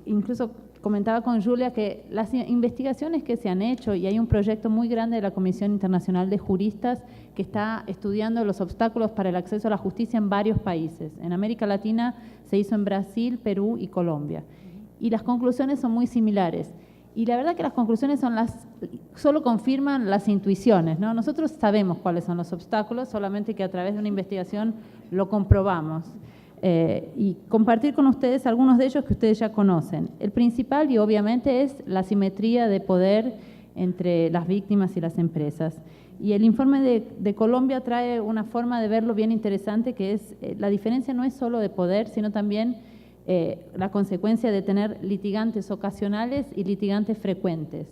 incluso comentaba con Julia que las investigaciones que se han hecho, y hay un proyecto muy grande de la Comisión Internacional de Juristas que está estudiando los obstáculos para el acceso a la justicia en varios países. En América Latina se hizo en Brasil, Perú y Colombia. Y las conclusiones son muy similares. Y la verdad que las conclusiones solo confirman las intuiciones, ¿no? Nosotros sabemos cuáles son los obstáculos, solamente que a través de una investigación lo comprobamos. Y compartir con ustedes algunos de ellos que ustedes ya conocen. El principal, y obviamente, es la asimetría de poder entre las víctimas y las empresas. Y el informe de Colombia trae una forma de verlo bien interesante, que es la diferencia no es solo de poder, sino también la consecuencia de tener litigantes ocasionales y litigantes frecuentes.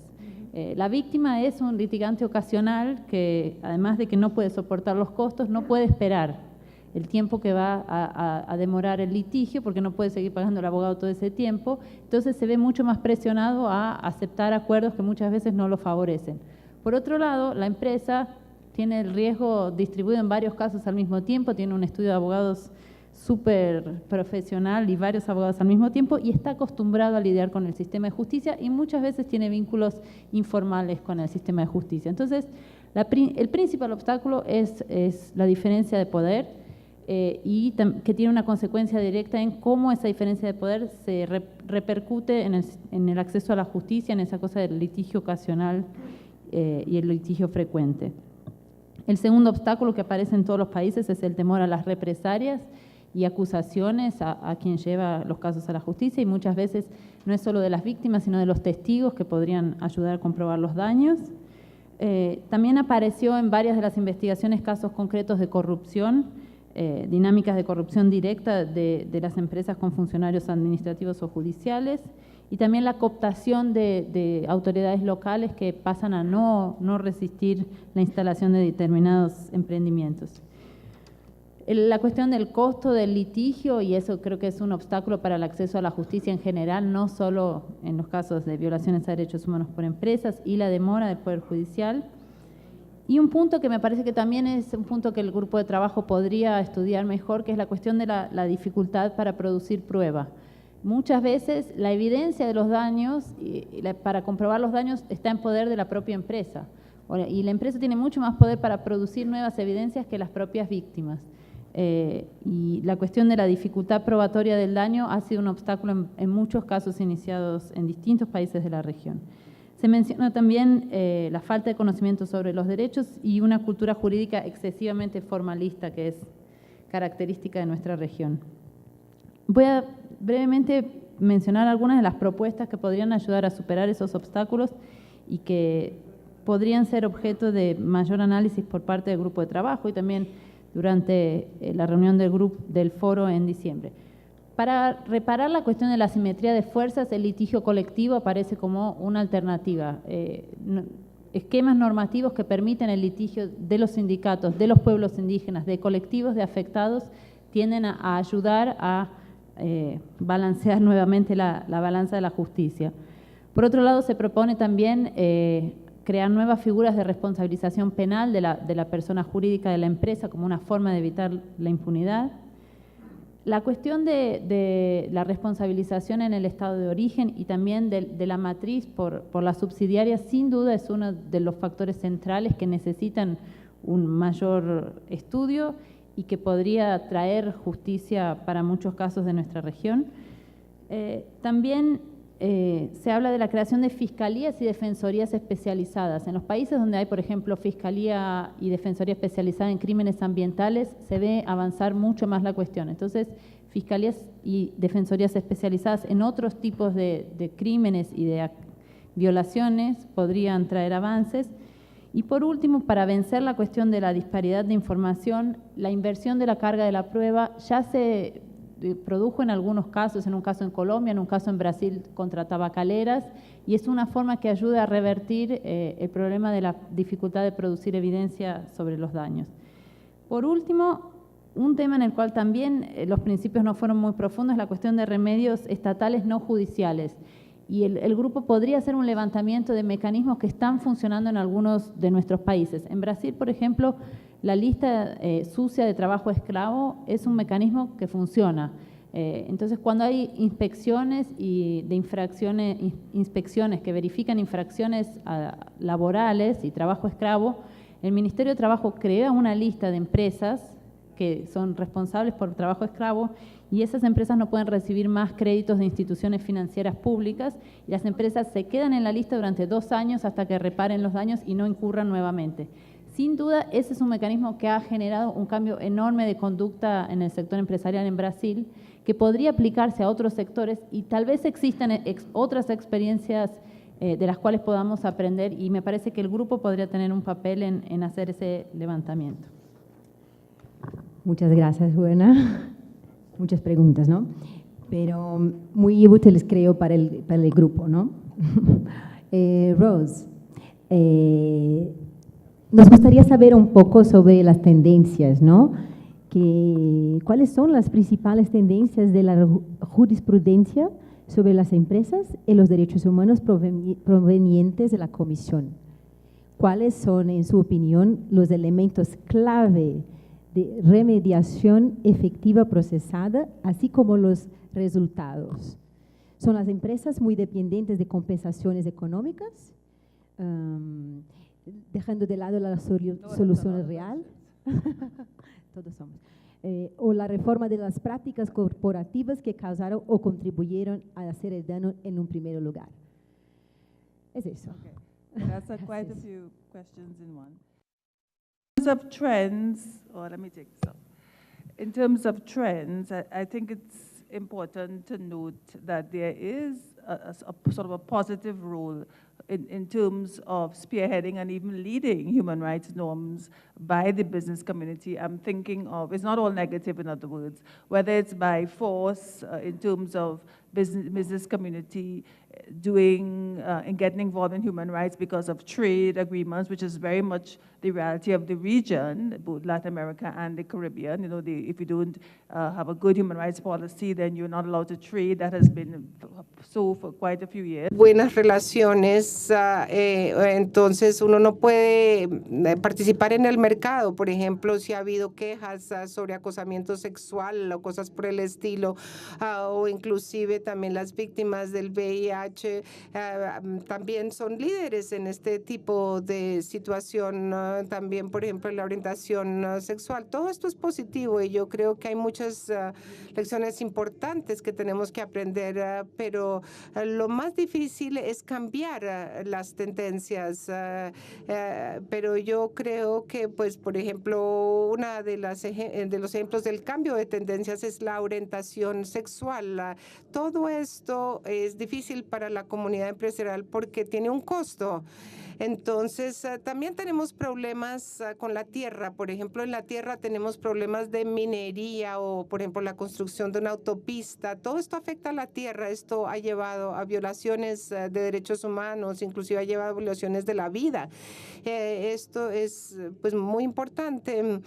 La víctima es un litigante ocasional que, además de que no puede soportar los costos, no puede esperar el tiempo que va a demorar el litigio, porque no puede seguir pagando al abogado todo ese tiempo. Entonces se ve mucho más presionado a aceptar acuerdos que muchas veces no lo favorecen. Por otro lado, la empresa tiene el riesgo distribuido en varios casos al mismo tiempo, tiene un estudio de abogados súper profesional y varios abogados al mismo tiempo, y está acostumbrado a lidiar con el sistema de justicia y muchas veces tiene vínculos informales con el sistema de justicia. Entonces, el principal obstáculo es la diferencia de poder, y que tiene una consecuencia directa en cómo esa diferencia de poder se repercute en el acceso a la justicia, en esa cosa del litigio ocasional y el litigio frecuente. El segundo obstáculo que aparece en todos los países es el temor a las represalias y acusaciones a quien lleva los casos a la justicia, y muchas veces no es solo de las víctimas, sino de los testigos que podrían ayudar a comprobar los daños. También apareció en varias de las investigaciones casos concretos de corrupción, dinámicas de corrupción directa de las empresas con funcionarios administrativos o judiciales, y también la cooptación de autoridades locales que pasan a no resistir la instalación de determinados emprendimientos. La cuestión del costo del litigio, y eso creo que es un obstáculo para el acceso a la justicia en general, no solo en los casos de violaciones a derechos humanos por empresas, y la demora del Poder Judicial. Y un punto que me parece que también es un punto que el grupo de trabajo podría estudiar mejor, que es la cuestión de la dificultad para producir prueba. Muchas veces la evidencia de los daños, para comprobar los daños, está en poder de la propia empresa. Y la empresa tiene mucho más poder para producir nuevas evidencias que las propias víctimas. Y la cuestión de la dificultad probatoria del daño ha sido un obstáculo en muchos casos iniciados en distintos países de la región. Se menciona también la falta de conocimiento sobre los derechos y una cultura jurídica excesivamente formalista que es característica de nuestra región. Voy a brevemente mencionar algunas de las propuestas que podrían ayudar a superar esos obstáculos y que podrían ser objeto de mayor análisis por parte del grupo de trabajo y también durante la reunión del foro en diciembre. Para reparar la cuestión de la asimetría de fuerzas, el litigio colectivo aparece como una alternativa. Esquemas normativos que permiten el litigio de los sindicatos, de los pueblos indígenas, de colectivos de afectados, tienden a ayudar a balancear nuevamente la balanza de la justicia. Por otro lado, se propone también crear nuevas figuras de responsabilización penal de la persona jurídica de la empresa como una forma de evitar la impunidad. La cuestión de la responsabilización en el estado de origen y también de la matriz por la subsidiaria, sin duda es uno de los factores centrales que necesitan un mayor estudio y que podría traer justicia para muchos casos de nuestra región. También se habla de la creación de fiscalías y defensorías especializadas. En los países donde hay, por ejemplo, fiscalía y defensoría especializada en crímenes ambientales, se ve avanzar mucho más la cuestión. Entonces, fiscalías y defensorías especializadas en otros tipos de crímenes y de violaciones podrían traer avances. Y por último, para vencer la cuestión de la disparidad de información, la inversión de la carga de la prueba ya se produjo en algunos casos, en un caso en Colombia, en un caso en Brasil contra tabacaleras, y es una forma que ayuda a revertir el problema de la dificultad de producir evidencia sobre los daños. Por último, un tema en el cual también los principios no fueron muy profundos es la cuestión de remedios estatales no judiciales. Y el grupo podría hacer un levantamiento de mecanismos que están funcionando en algunos de nuestros países. En Brasil, por ejemplo, la lista sucia de trabajo esclavo es un mecanismo que funciona. Entonces, cuando hay inspecciones que verifican infracciones laborales y trabajo esclavo, el Ministerio de Trabajo crea una lista de empresas que son responsables por trabajo esclavo y esas empresas no pueden recibir más créditos de instituciones financieras públicas y las empresas se quedan en la lista durante 2 años hasta que reparen los daños y no incurran nuevamente. Sin duda, ese es un mecanismo que ha generado un cambio enorme de conducta en el sector empresarial en Brasil, que podría aplicarse a otros sectores y tal vez existan otras experiencias de las cuales podamos aprender y me parece que el grupo podría tener un papel en hacer ese levantamiento. Muchas gracias, Juana. Muchas preguntas, ¿no? Pero muy útiles, creo, para el grupo, ¿no? Rose, nos gustaría saber un poco sobre las tendencias, ¿no? ¿Cuáles son las principales tendencias de la jurisprudencia sobre las empresas y los derechos humanos provenientes de la Comisión? ¿Cuáles son, en su opinión, los elementos clave de remediación efectiva procesada, así como los resultados? ¿Son las empresas muy dependientes de compensaciones económicas? Dejando de lado la solución real. Todos somos. O la reforma de las prácticas corporativas que causaron o contribuyeron a hacer el daño en un primer lugar. Es eso. Okay. That's quite a few questions in one. In terms of trends, or let me take this up. In terms of trends, I think it's important to note that there is a sort of a positive role in terms of spearheading and even leading human rights norms by the business community. I'm thinking of, it's not all negative, in other words, whether it's by force in terms of business community doing and getting involved in human rights because of trade agreements, which is very much the reality of the region, both Latin America and the Caribbean. You know, if you don't have a good human rights policy, then you're not allowed to trade. That has been so for quite a few years. Buenas relaciones, entonces uno no puede participar en el mercado. Por ejemplo, si ha habido quejas sobre acosamiento sexual o cosas por el estilo, o inclusive también las víctimas del VIH también son líderes en este tipo de situación. También, por ejemplo, en la orientación sexual. Todo esto es positivo y yo creo que hay muchas lecciones importantes que tenemos que aprender, pero lo más difícil es cambiar las tendencias. Pero yo creo que, pues, por ejemplo, una de los ejemplos del cambio de tendencias es la orientación sexual. Todo esto es difícil para la comunidad empresarial porque tiene un costo. Entonces, también tenemos problemas con la tierra. Por ejemplo, en la tierra tenemos problemas de minería o, por ejemplo, la construcción de una autopista. Todo esto afecta a la tierra. Esto ha llevado a violaciones de derechos humanos, inclusive ha llevado a violaciones de la vida. Esto es, pues, muy importante.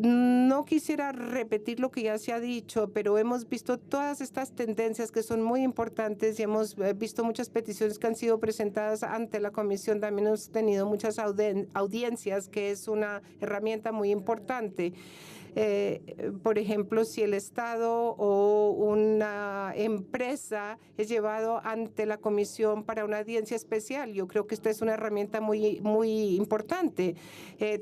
No quisiera repetir lo que ya se ha dicho, pero hemos visto todas estas tendencias que son muy importantes y hemos visto muchas peticiones que han sido presentadas ante la comisión. También hemos tenido muchas audiencias, que es una herramienta muy importante. Por ejemplo, si el Estado o una empresa es llevado ante la comisión para una audiencia especial, yo creo que esta es una herramienta muy importante.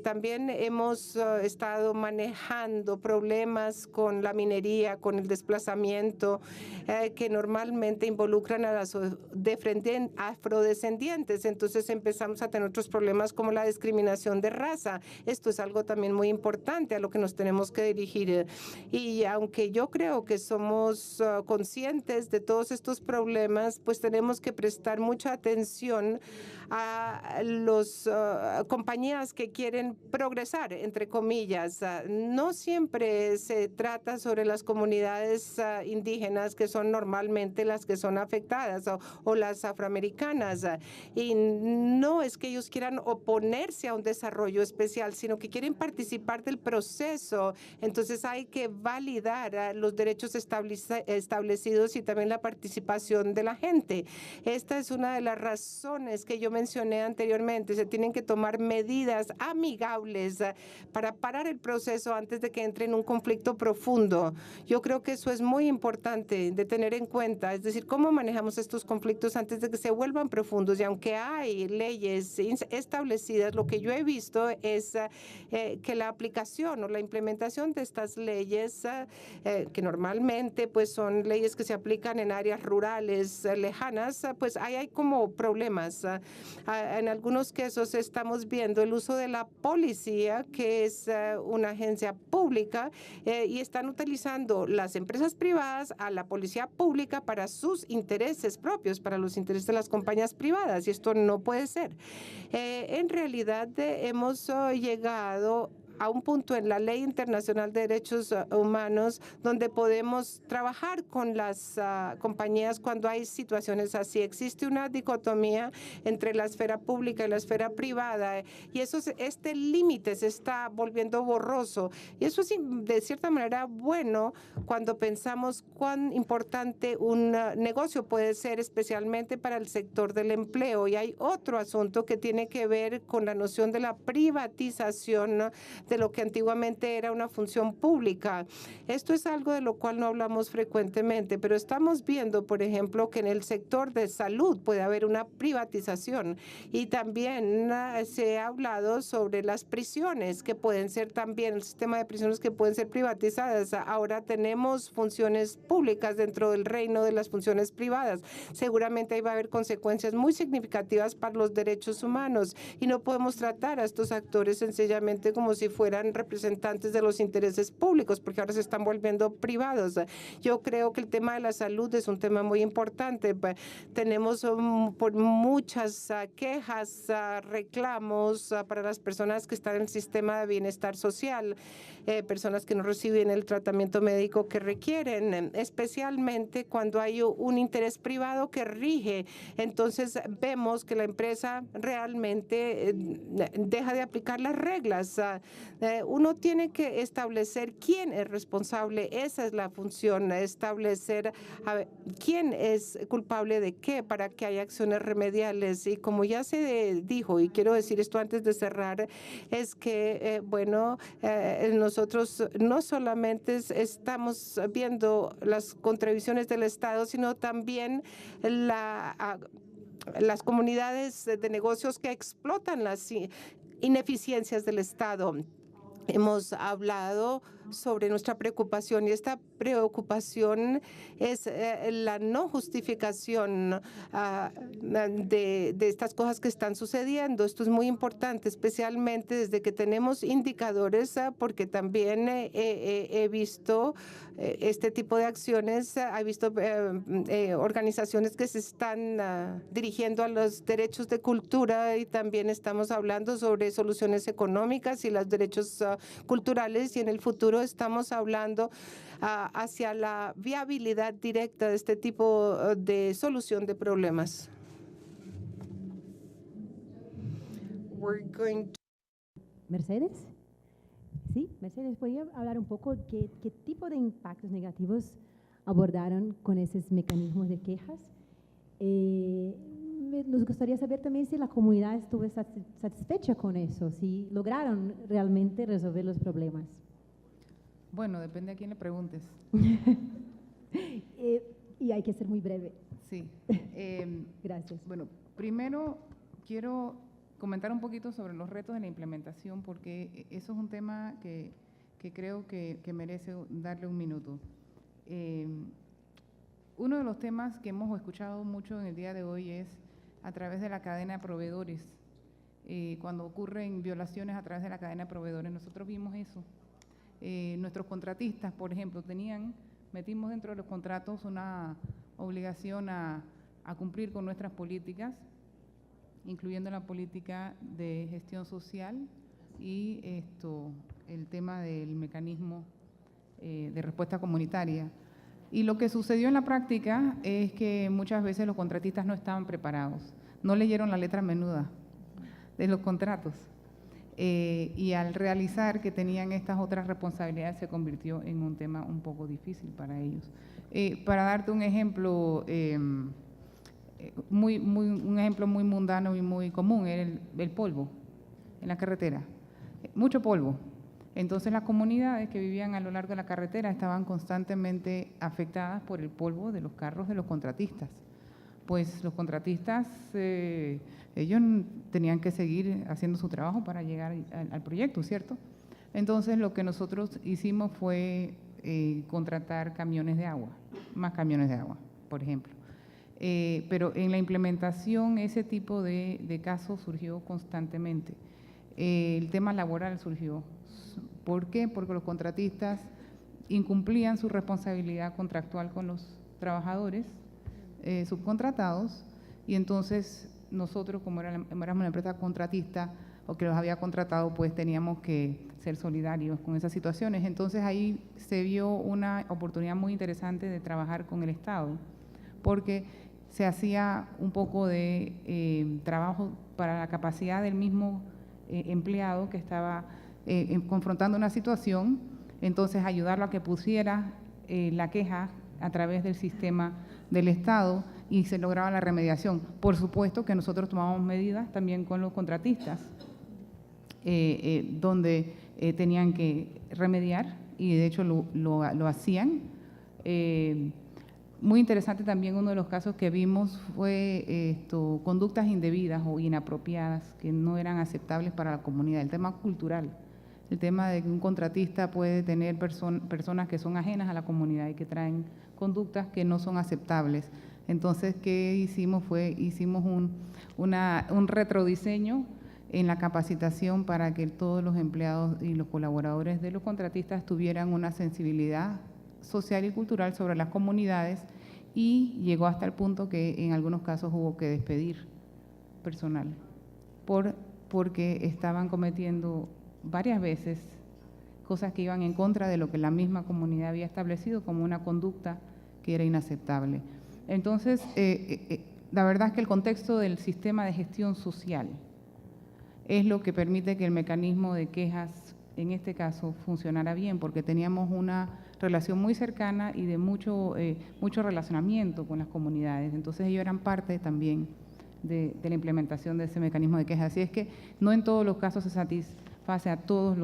También hemos estado manejando problemas con la minería, con el desplazamiento, que normalmente involucran a las afrodescendientes. Entonces empezamos a tener otros problemas como la discriminación de raza. Esto es algo también muy importante a lo que nos tenemos que dirigir. Y aunque yo creo que somos conscientes de todos estos problemas, pues tenemos que prestar mucha atención a las compañías que quieren progresar, entre comillas. No siempre se trata sobre las comunidades indígenas, que son normalmente las que son afectadas, o las afroamericanas. Y no es que ellos quieran oponerse a un desarrollo especial, sino que quieren participar del proceso. Entonces hay que validar los derechos establecidos y también la participación de la gente. Esta es una de las razones que yo mencioné anteriormente. Se tienen que tomar medidas amigables para parar el proceso antes de que entre en un conflicto profundo. Yo creo que eso es muy importante de tener en cuenta, es decir, cómo manejamos estos conflictos antes de que se vuelvan profundos. Y aunque hay leyes establecidas, lo que yo he visto es que la aplicación o la implementación de estas leyes, que normalmente, pues, son leyes que se aplican en áreas rurales lejanas, pues hay como problemas. En algunos casos estamos viendo el uso de la policía, que es una agencia pública, y están utilizando las empresas privadas a la policía pública para sus intereses propios, para los intereses de las compañías privadas, y esto no puede ser. En realidad, hemos llegado a un punto en la Ley Internacional de Derechos Humanos donde podemos trabajar con las compañías cuando hay situaciones así. Existe una dicotomía entre la esfera pública y la esfera privada, y este límite se está volviendo borroso. Y eso es de cierta manera bueno cuando pensamos cuán importante un negocio puede ser, especialmente para el sector del empleo. Y hay otro asunto que tiene que ver con la noción de la privatización de lo que antiguamente era una función pública. Esto es algo de lo cual no hablamos frecuentemente, pero estamos viendo, por ejemplo, que en el sector de salud puede haber una privatización, y también se ha hablado sobre las prisiones, que pueden ser también, el sistema de prisiones que pueden ser privatizadas. Ahora tenemos funciones públicas dentro del reino de las funciones privadas. Seguramente ahí va a haber consecuencias muy significativas para los derechos humanos, y no podemos tratar a estos actores sencillamente como si fueran representantes de los intereses públicos, porque ahora se están volviendo privados. Yo creo que el tema de la salud es un tema muy importante. Tenemos por muchas quejas, reclamos para las personas que están en el sistema de bienestar social, personas que no reciben el tratamiento médico que requieren, especialmente cuando hay un interés privado que rige. Entonces vemos que la empresa realmente deja de aplicar las reglas. Uno tiene que establecer quién es responsable, esa es la función, establecer quién es culpable de qué para que haya acciones remediales. Y como ya se dijo, y quiero decir esto antes de cerrar, es que, nosotros no solamente estamos viendo las contribuciones del Estado, sino también las comunidades de negocios que explotan las ineficiencias del Estado. Hemos hablado sobre nuestra preocupación y esta preocupación es la no justificación de estas cosas que están sucediendo. Esto es muy importante, especialmente desde que tenemos indicadores, porque también he visto este tipo de acciones, he visto organizaciones que se están dirigiendo a los derechos de cultura y también estamos hablando sobre soluciones económicas y los derechos culturales y en el futuro estamos hablando hacia la viabilidad directa de este tipo de solución de problemas. Mercedes. Sí, Mercedes, ¿podría hablar un poco qué tipo de impactos negativos abordaron con esos mecanismos de quejas? Nos gustaría saber también si la comunidad estuvo satisfecha con eso, si lograron realmente resolver los problemas. Bueno, depende a quién le preguntes. Y hay que ser muy breve. Sí. Gracias. Bueno, primero quiero comentar un poquito sobre los retos de la implementación, porque eso es un tema que creo que merece darle un minuto. Uno de los temas que hemos escuchado mucho en el día de hoy es a través de la cadena de proveedores. Cuando ocurren violaciones a través de la cadena de proveedores, nosotros vimos eso. Nuestros contratistas, por ejemplo, metimos dentro de los contratos una obligación a cumplir con nuestras políticas, incluyendo la política de gestión social y el tema del mecanismo de respuesta comunitaria. Y lo que sucedió en la práctica es que muchas veces los contratistas no estaban preparados, no leyeron la letra menuda de los contratos. Y al realizar que tenían estas otras responsabilidades se convirtió en un tema un poco difícil para ellos. Para darte un ejemplo, un ejemplo muy mundano y muy común, era el polvo en la carretera, mucho polvo. Entonces las comunidades que vivían a lo largo de la carretera estaban constantemente afectadas por el polvo de los carros de los contratistas. Pues los contratistas, ellos tenían que seguir haciendo su trabajo para llegar al proyecto, ¿cierto? Entonces lo que nosotros hicimos fue contratar camiones de agua, más camiones de agua, por ejemplo. Pero en la implementación ese tipo de casos surgió constantemente. El tema laboral surgió. ¿Por qué? Porque los contratistas incumplían su responsabilidad contractual con los trabajadores subcontratados y entonces nosotros, como éramos una empresa contratista o que los había contratado, pues teníamos que ser solidarios con esas situaciones. Entonces ahí se vio una oportunidad muy interesante de trabajar con el Estado, porque se hacía un poco de trabajo para la capacidad del mismo empleado que estaba confrontando una situación, entonces ayudarlo a que pusiera la queja a través del sistema del Estado y se lograba la remediación. Por supuesto que nosotros tomamos medidas también con los contratistas, donde tenían que remediar y de hecho lo hacían. Muy interesante también uno de los casos que vimos fue conductas indebidas o inapropiadas que no eran aceptables para la comunidad, el tema cultural. El tema de que un contratista puede tener personas que son ajenas a la comunidad y que traen conductas que no son aceptables. Entonces, ¿qué hicimos? Hicimos un retrodiseño en la capacitación para que todos los empleados y los colaboradores de los contratistas tuvieran una sensibilidad social y cultural sobre las comunidades y llegó hasta el punto que en algunos casos hubo que despedir personal porque estaban cometiendo varias veces cosas que iban en contra de lo que la misma comunidad había establecido como una conducta que era inaceptable. Entonces, la verdad es que el contexto del sistema de gestión social es lo que permite que el mecanismo de quejas en este caso funcionara bien, porque teníamos una relación muy cercana y de mucho relacionamiento con las comunidades. Entonces ellos eran parte también de la implementación de ese mecanismo de quejas. Así es que no en todos los casos se satisface a todas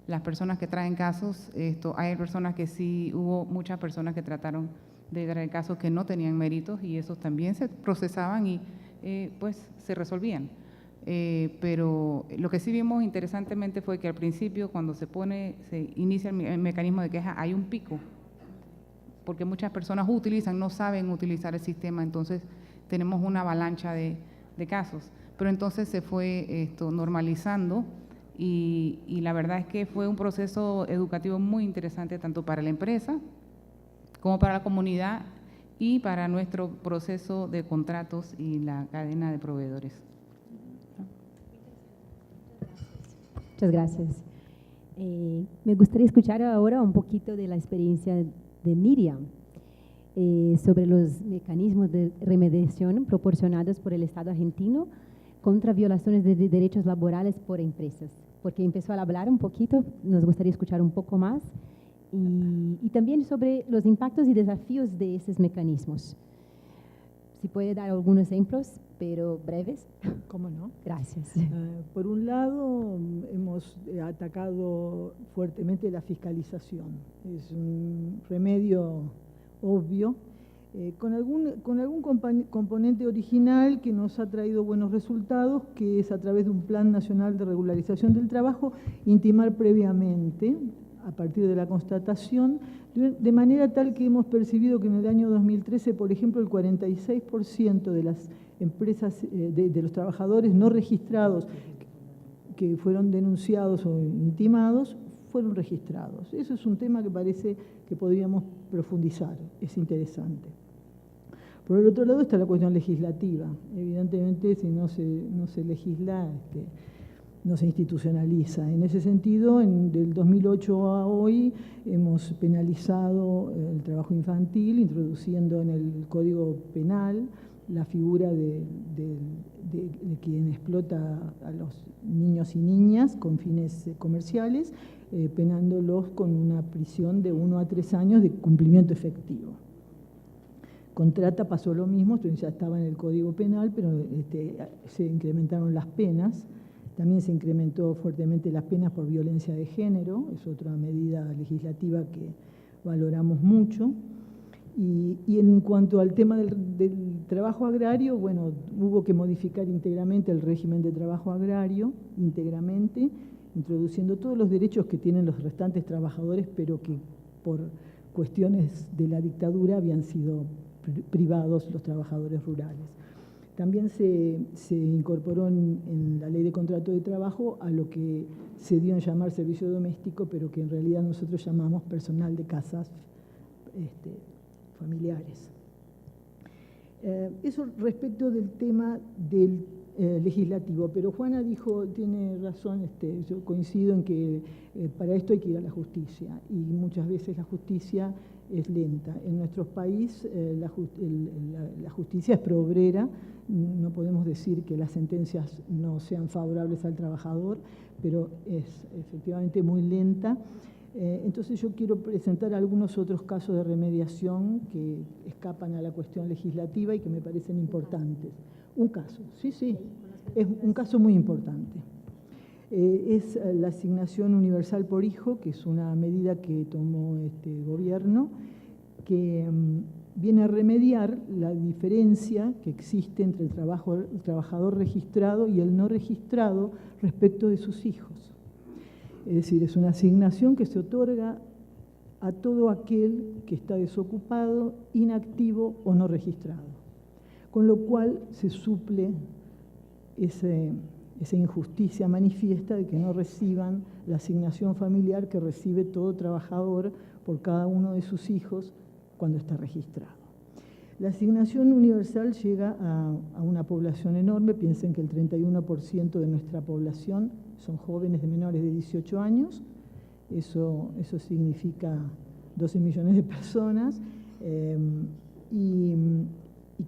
las personas que traen casos. Hay personas que sí, hubo muchas personas que trataron de traer casos que no tenían méritos y esos también se procesaban y pues se resolvían. Pero lo que sí vimos interesantemente fue que al principio, cuando se inicia el mecanismo de queja, hay un pico, porque muchas personas no saben utilizar el sistema, entonces tenemos una avalancha de casos. Pero entonces se fue normalizando y la verdad es que fue un proceso educativo muy interesante tanto para la empresa como para la comunidad y para nuestro proceso de contratos y la cadena de proveedores. Muchas gracias. Me gustaría escuchar ahora un poquito de la experiencia de Miriam sobre los mecanismos de remediación proporcionados por el Estado argentino contra violaciones de derechos laborales por empresas. Porque empezó a hablar un poquito, nos gustaría escuchar un poco más, y también sobre los impactos y desafíos de esos mecanismos. Si puede dar algunos ejemplos, pero breves. ¿Cómo no? Gracias. Por un lado, hemos atacado fuertemente la fiscalización. Es un remedio obvio, con algún componente original que nos ha traído buenos resultados, que es a través de un Plan Nacional de Regularización del Trabajo, intimar previamente, a partir de la constatación, de manera tal que hemos percibido que en el año 2013, por ejemplo, el 46% de las empresas, de los trabajadores no registrados que fueron denunciados o intimados, fueron registrados. Eso es un tema que parece que podríamos profundizar, es interesante. Por el otro lado está la cuestión legislativa. Evidentemente, si no se legisla, no se institucionaliza. En ese sentido, del 2008 a hoy hemos penalizado el trabajo infantil, introduciendo en el Código Penal la figura de quien explota a los niños y niñas con fines comerciales, penándolos con una prisión de 1 a 3 años de cumplimiento efectivo. Con trata pasó lo mismo, esto ya estaba en el Código Penal, pero se incrementaron las penas. También se incrementó fuertemente las penas por violencia de género, es otra medida legislativa que valoramos mucho. Y en cuanto al tema del trabajo agrario, bueno, hubo que modificar íntegramente el régimen de trabajo agrario, íntegramente, introduciendo todos los derechos que tienen los restantes trabajadores, pero que por cuestiones de la dictadura habían sido privados los trabajadores rurales. También se incorporó en la ley de contrato de trabajo a lo que se dio en llamar servicio doméstico, pero que en realidad nosotros llamamos personal de casas familiares. Eso respecto del tema del legislativo, pero Juana tiene razón, yo coincido en que para esto hay que ir a la justicia, y muchas veces la justicia es lenta. En nuestro país la justicia es proobrera, no podemos decir que las sentencias no sean favorables al trabajador, pero es efectivamente muy lenta. Entonces yo quiero presentar algunos otros casos de remediación que escapan a la cuestión legislativa y que me parecen importantes. Un caso, sí, es un caso muy importante. Es la asignación universal por hijo, que es una medida que tomó este gobierno, que viene a remediar la diferencia que existe entre el trabajador registrado y el no registrado respecto de sus hijos. Es decir, es una asignación que se otorga a todo aquel que está desocupado, inactivo o no registrado, con lo cual se suple esa injusticia manifiesta de que no reciban la asignación familiar que recibe todo trabajador por cada uno de sus hijos cuando está registrado. La asignación universal llega a una población enorme. Piensen que el 31% de nuestra población son jóvenes de menores de 18 años. Eso significa 12 millones de personas. Y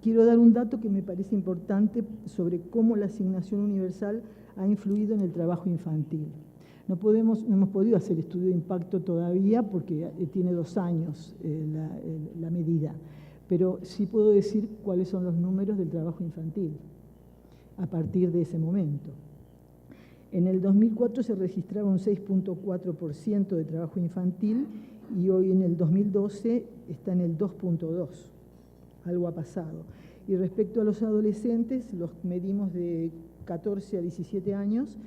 quiero dar un dato que me parece importante sobre cómo la asignación universal ha influido en el trabajo infantil. No hemos podido hacer estudio de impacto todavía porque tiene 2 años la medida, pero sí puedo decir cuáles son los números del trabajo infantil a partir de ese momento. En el 2004 se registraba un 6.4% de trabajo infantil y hoy en el 2012 está en el 2.2%. Algo ha pasado. Y respecto a los adolescentes, los medimos de 14 a 17 años.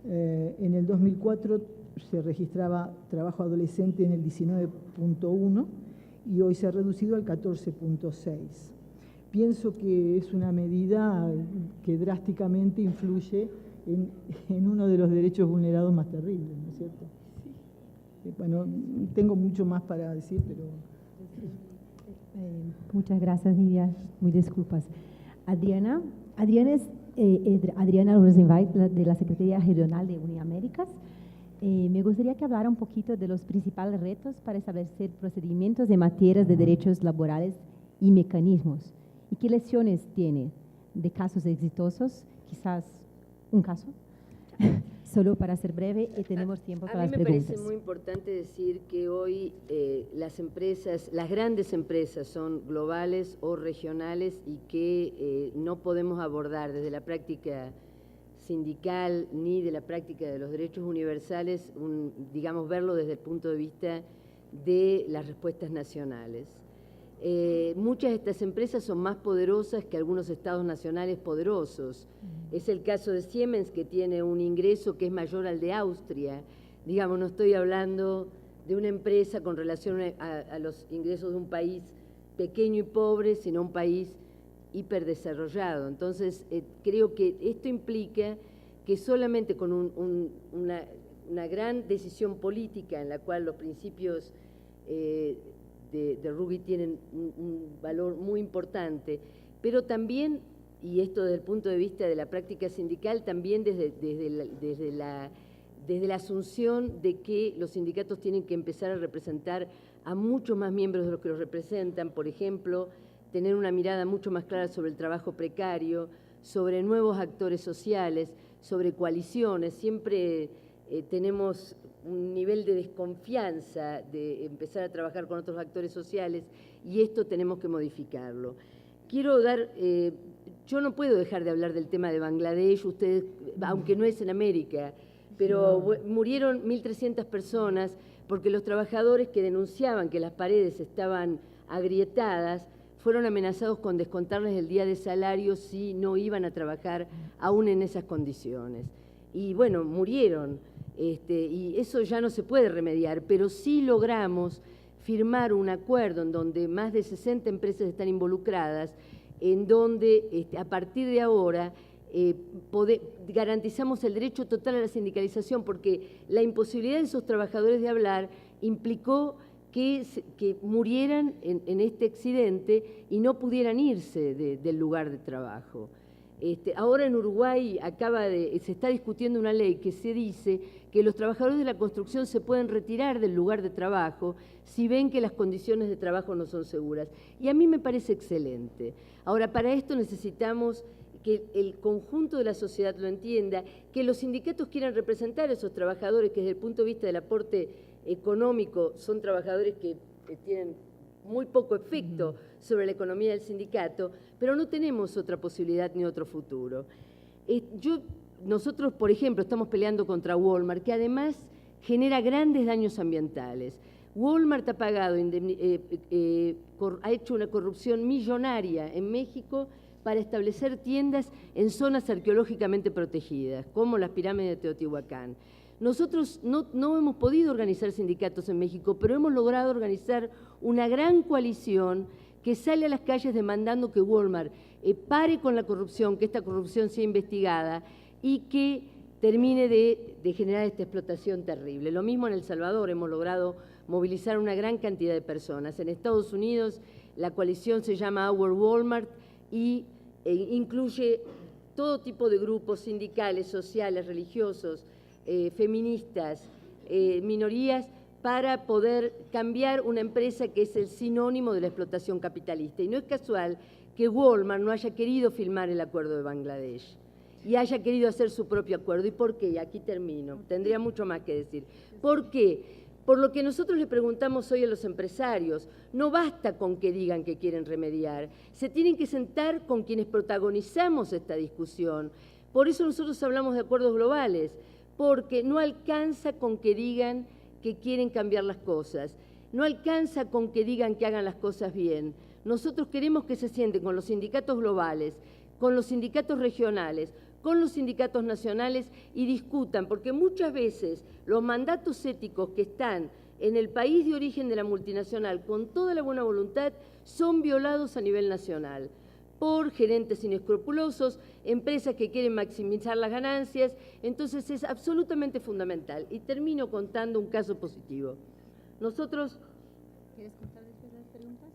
En el 2004 se registraba trabajo adolescente en el 19.1% y hoy se ha reducido al 14.6%. Pienso que es una medida que drásticamente influye en uno de los derechos vulnerados más terribles, ¿no es cierto? Sí. Bueno, tengo mucho más para decir, pero... Muchas gracias, Nidia. Muy disculpas. Adriana es Adriana Rosenwald, de la Secretaría Regional de Uniaméricas. Me gustaría que hablara un poquito de los principales retos para establecer procedimientos en materias de derechos laborales y mecanismos. ¿Y qué lecciones tiene de casos exitosos? Quizás un caso. Solo para ser breve, tenemos tiempo para las preguntas. A mí me parece muy importante decir que hoy las grandes empresas son globales o regionales y que no podemos abordar desde la práctica sindical ni de la práctica de los derechos universales, digamos, verlo desde el punto de vista de las respuestas nacionales. Muchas de estas empresas son más poderosas que algunos estados nacionales poderosos. Es el caso de Siemens, que tiene un ingreso que es mayor al de Austria. Digamos, no estoy hablando de una empresa con relación a los ingresos de un país pequeño y pobre, sino un país hiperdesarrollado. Entonces, creo que esto implica que solamente con una gran decisión política en la cual los principios de Ruby tienen un valor muy importante, pero también, y esto desde el punto de vista de la práctica sindical, también desde la asunción de que los sindicatos tienen que empezar a representar a muchos más miembros de los que los representan, por ejemplo, tener una mirada mucho más clara sobre el trabajo precario, sobre nuevos actores sociales, sobre coaliciones. Siempre tenemos un nivel de desconfianza de empezar a trabajar con otros actores sociales y esto tenemos que modificarlo. Yo no puedo dejar de hablar del tema de Bangladesh, ustedes, aunque no es en América, pero murieron 1.300 personas porque los trabajadores que denunciaban que las paredes estaban agrietadas fueron amenazados con descontarles el día de salario si no iban a trabajar aún en esas condiciones. Y bueno, murieron. Y eso ya no se puede remediar, pero sí logramos firmar un acuerdo en donde más de 60 empresas están involucradas, en donde a partir de ahora garantizamos el derecho total a la sindicalización, porque la imposibilidad de esos trabajadores de hablar implicó que murieran en este accidente y no pudieran irse del lugar de trabajo. Ahora en Uruguay se está discutiendo una ley que se dice que los trabajadores de la construcción se pueden retirar del lugar de trabajo si ven que las condiciones de trabajo no son seguras. Y a mí me parece excelente. Ahora, para esto necesitamos que el conjunto de la sociedad lo entienda, que los sindicatos quieran representar a esos trabajadores que desde el punto de vista del aporte económico son trabajadores que tienen muy poco efecto sobre la economía del sindicato, pero no tenemos otra posibilidad ni otro futuro. Nosotros, por ejemplo, estamos peleando contra Walmart, que además genera grandes daños ambientales. Walmart ha hecho una corrupción millonaria en México para establecer tiendas en zonas arqueológicamente protegidas, como las pirámides de Teotihuacán. Nosotros no hemos podido organizar sindicatos en México, pero hemos logrado organizar una gran coalición que sale a las calles demandando que Walmart pare con la corrupción, que esta corrupción sea investigada y que termine de generar esta explotación terrible. Lo mismo en El Salvador, hemos logrado movilizar una gran cantidad de personas. En Estados Unidos la coalición se llama Our Walmart y incluye todo tipo de grupos sindicales, sociales, religiosos, feministas, minorías, para poder cambiar una empresa que es el sinónimo de la explotación capitalista. Y no es casual que Walmart no haya querido firmar el acuerdo de Bangladesh. y haya querido hacer su propio acuerdo. ¿Y por qué? Y aquí termino. Tendría mucho más que decir. ¿Por qué? Por lo que nosotros le preguntamos hoy a los empresarios, no basta con que digan que quieren remediar, se tienen que sentar con quienes protagonizamos esta discusión. Por eso nosotros hablamos de acuerdos globales, porque no alcanza con que digan que quieren cambiar las cosas, no alcanza con que digan que hagan las cosas bien. Nosotros queremos que se sienten con los sindicatos globales, con los sindicatos regionales, con los sindicatos nacionales y discutan, porque muchas veces los mandatos éticos que están en el país de origen de la multinacional, con toda la buena voluntad, son violados a nivel nacional por gerentes inescrupulosos, empresas que quieren maximizar las ganancias. Entonces es absolutamente fundamental. Y termino contando un caso positivo. Nosotros... ¿Quieres contar después de las preguntas?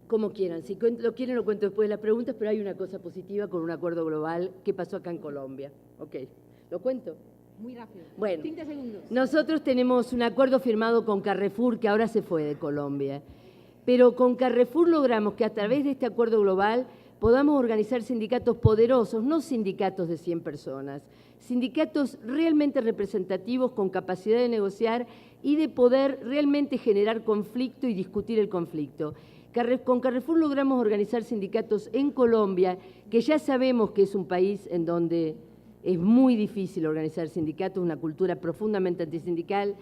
Como quieran, si lo quieren lo cuento después de las preguntas, pero hay una cosa positiva con un acuerdo global que pasó acá en Colombia. Ok, ¿lo cuento? Muy rápido. Bueno, 30 segundos. Nosotros tenemos un acuerdo firmado con Carrefour que ahora se fue de Colombia, pero con Carrefour logramos que a través de este acuerdo global podamos organizar sindicatos poderosos, no sindicatos de 100 personas, sindicatos realmente representativos con capacidad de negociar y de poder realmente generar conflicto y discutir el conflicto. Con Carrefour logramos organizar sindicatos en Colombia, que ya sabemos que es un país en donde es muy difícil organizar sindicatos, una cultura profundamente antisindical,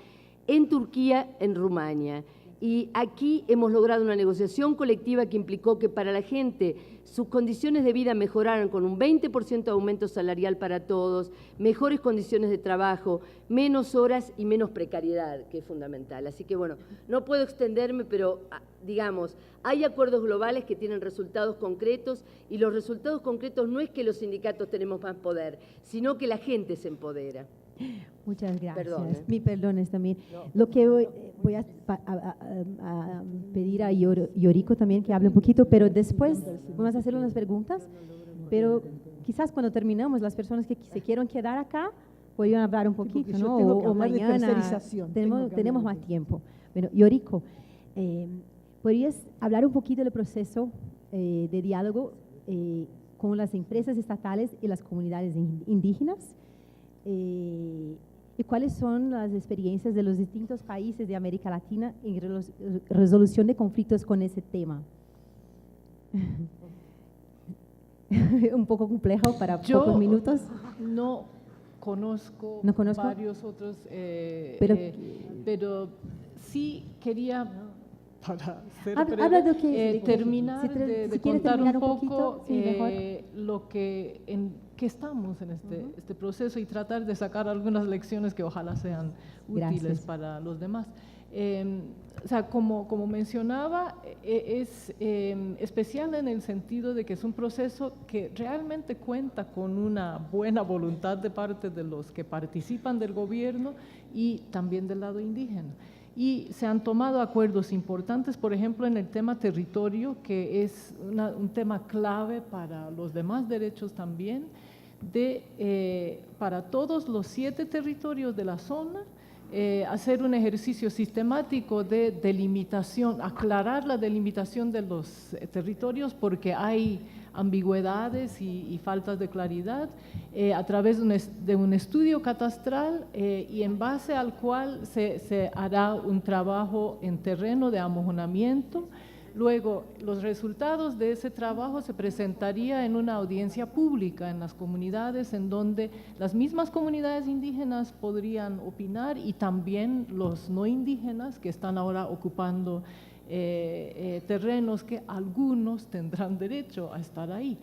en Turquía, en Rumania. Y aquí hemos logrado una negociación colectiva que implicó que para la gente sus condiciones de vida mejoraran con un 20% de aumento salarial para todos, mejores condiciones de trabajo, menos horas y menos precariedad, que es fundamental. Así que bueno, no puedo extenderme, pero digamos, hay acuerdos globales que tienen resultados concretos y los resultados concretos no es que los sindicatos tenemos más poder, sino que la gente se empodera. Muchas gracias. Perdón, Mi perdones también. Lo que voy a pedir a Yoriko también que hable un poquito, pero después vamos a hacer unas preguntas, pero quizás cuando terminamos las personas que se quieran quedar acá podrían hablar un poquito, yo ¿no? tengo que O hablar de mañana tercerización, tenemos más tiempo. Bueno, Yoriko, ¿podrías hablar un poquito del proceso de diálogo con las empresas estatales y las comunidades indígenas? ¿Y cuáles son las experiencias de los distintos países de América Latina en resolución de conflictos con ese tema? Un poco complejo para pocos minutos. No conozco, varios otros, pero sí quería, para ser breve, terminar de contar un poco lo que que estamos en este proceso y tratar de sacar algunas lecciones que ojalá sean útiles para los demás. O sea, como mencionaba, es especial en el sentido de que es un proceso que realmente cuenta con una buena voluntad de parte de los que participan del gobierno y también del lado indígena. Y se han tomado acuerdos importantes, por ejemplo, en el tema territorio, que es un tema clave para los demás derechos también, para todos los 7 territorios de la zona, hacer un ejercicio sistemático de delimitación, aclarar la delimitación de los territorios porque hay ambigüedades y faltas de claridad, a través de un estudio catastral y en base al cual se hará un trabajo en terreno de amojonamiento. Luego, los resultados de ese trabajo se presentaría en una audiencia pública en las comunidades, en donde las mismas comunidades indígenas podrían opinar y también los no indígenas que están ahora ocupando terrenos que algunos tendrán derecho a estar ahí.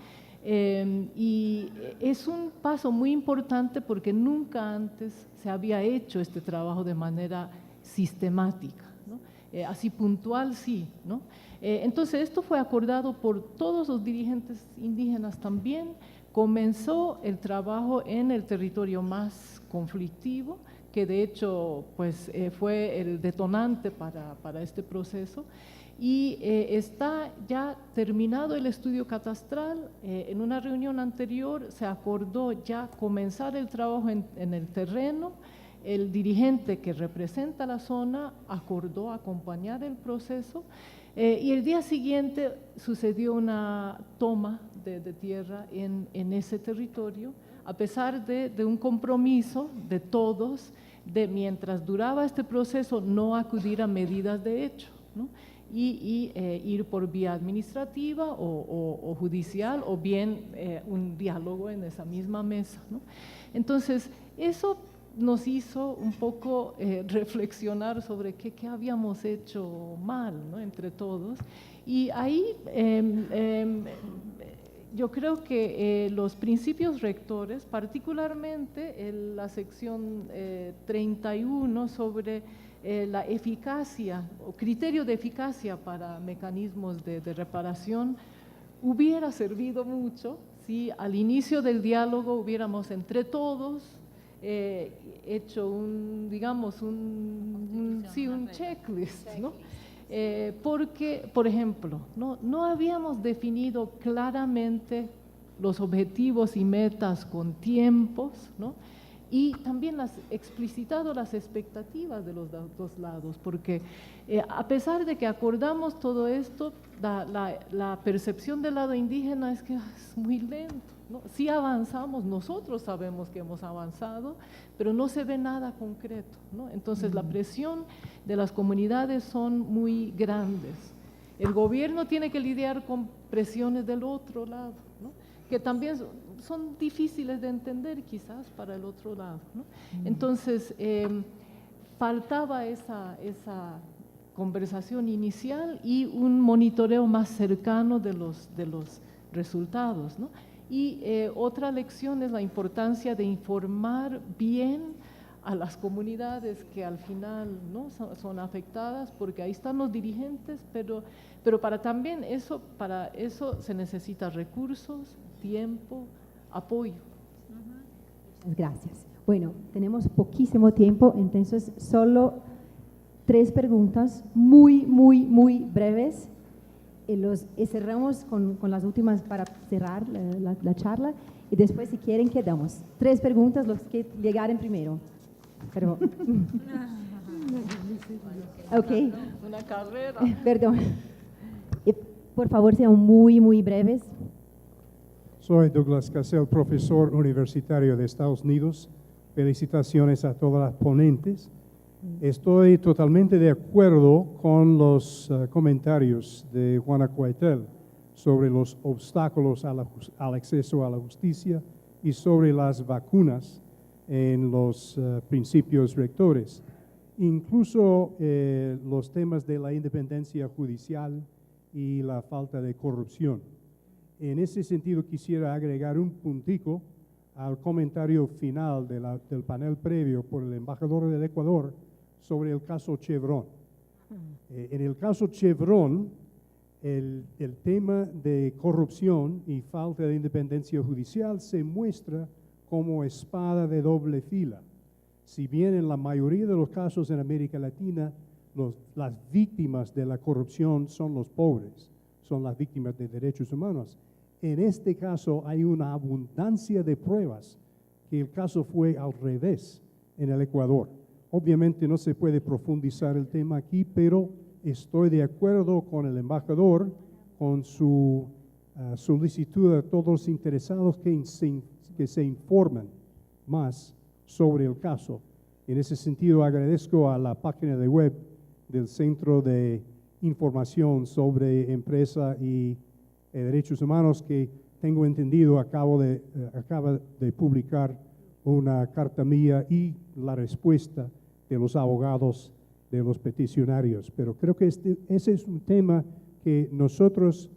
Y es un paso muy importante porque nunca antes se había hecho este trabajo de manera sistemática, ¿no? Así puntual sí, ¿no? Entonces esto fue acordado por todos los dirigentes indígenas también. Comenzó el trabajo en el territorio más conflictivo, que de hecho pues, fue el detonante para este proceso, y está ya terminado el estudio catastral. En una reunión anterior se acordó ya comenzar el trabajo en el terreno. El dirigente que representa la zona acordó acompañar el proceso y el día siguiente sucedió una toma de tierra en ese territorio a pesar de un compromiso de todos, de mientras duraba este proceso no acudir a medidas de hecho, ¿no? y ir por vía administrativa o judicial, o bien un diálogo en esa misma mesa, ¿no? Entonces, eso nos hizo un poco reflexionar sobre qué habíamos hecho mal, ¿no? Entre todos. Y ahí yo creo que los principios rectores, particularmente la sección 31 sobre la eficacia o criterio de eficacia para mecanismos de reparación, hubiera servido mucho si al inicio del diálogo hubiéramos entre todos hecho un checklist, ¿no? Porque, por ejemplo, no habíamos definido claramente los objetivos y metas con tiempos, ¿no? Y también explicitado las expectativas de los dos lados, porque a pesar de que acordamos todo esto, la percepción del lado indígena es que es muy lento, ¿no? Sí avanzamos, nosotros sabemos que hemos avanzado, pero no se ve nada concreto, ¿no? Entonces la presión de las comunidades son muy grandes. El gobierno tiene que lidiar con presiones del otro lado, ¿no? Que también son difíciles de entender quizás para el otro lado, ¿no? Entonces, faltaba esa conversación inicial y un monitoreo más cercano de los resultados, ¿no? Y otra lección es la importancia de informar bien a las comunidades que al final, ¿no? son afectadas, porque ahí están los dirigentes, pero para eso se necesitan recursos, tiempo, apoyo. Muchas gracias. Bueno, tenemos poquísimo tiempo, entonces solo 3 preguntas muy breves. Y cerramos con las últimas para cerrar la charla, y después, si quieren, quedamos. 3 preguntas, los que llegaren primero. Pero, ok. Una carrera. Perdón. Por favor, sean muy breves. Soy Douglas Cassell, profesor universitario de Estados Unidos. Felicitaciones a todas las ponentes. Estoy totalmente de acuerdo con los comentarios de Juana Cuetel sobre los obstáculos al acceso a la justicia y sobre las vacunas en los principios rectores. Incluso los temas de la independencia judicial y la falta de corrupción. En ese sentido, quisiera agregar un puntico al comentario final del panel previo por el embajador del Ecuador sobre el caso Chevron. En el caso Chevron, el tema de corrupción y falta de independencia judicial se muestra como espada de doble fila. Si bien en la mayoría de los casos en América Latina, las víctimas de la corrupción son los pobres, son las víctimas de derechos humanos. En este caso hay una abundancia de pruebas que el caso fue al revés en el Ecuador. Obviamente no se puede profundizar el tema aquí, pero estoy de acuerdo con el embajador, con su solicitud a todos los interesados que se informen más sobre el caso. En ese sentido, agradezco a la página de web del Centro de Información sobre Empresa y Derechos Humanos, que tengo entendido acaba de publicar una carta mía y la respuesta de los abogados de los peticionarios. Pero creo que ese es un tema que nosotros,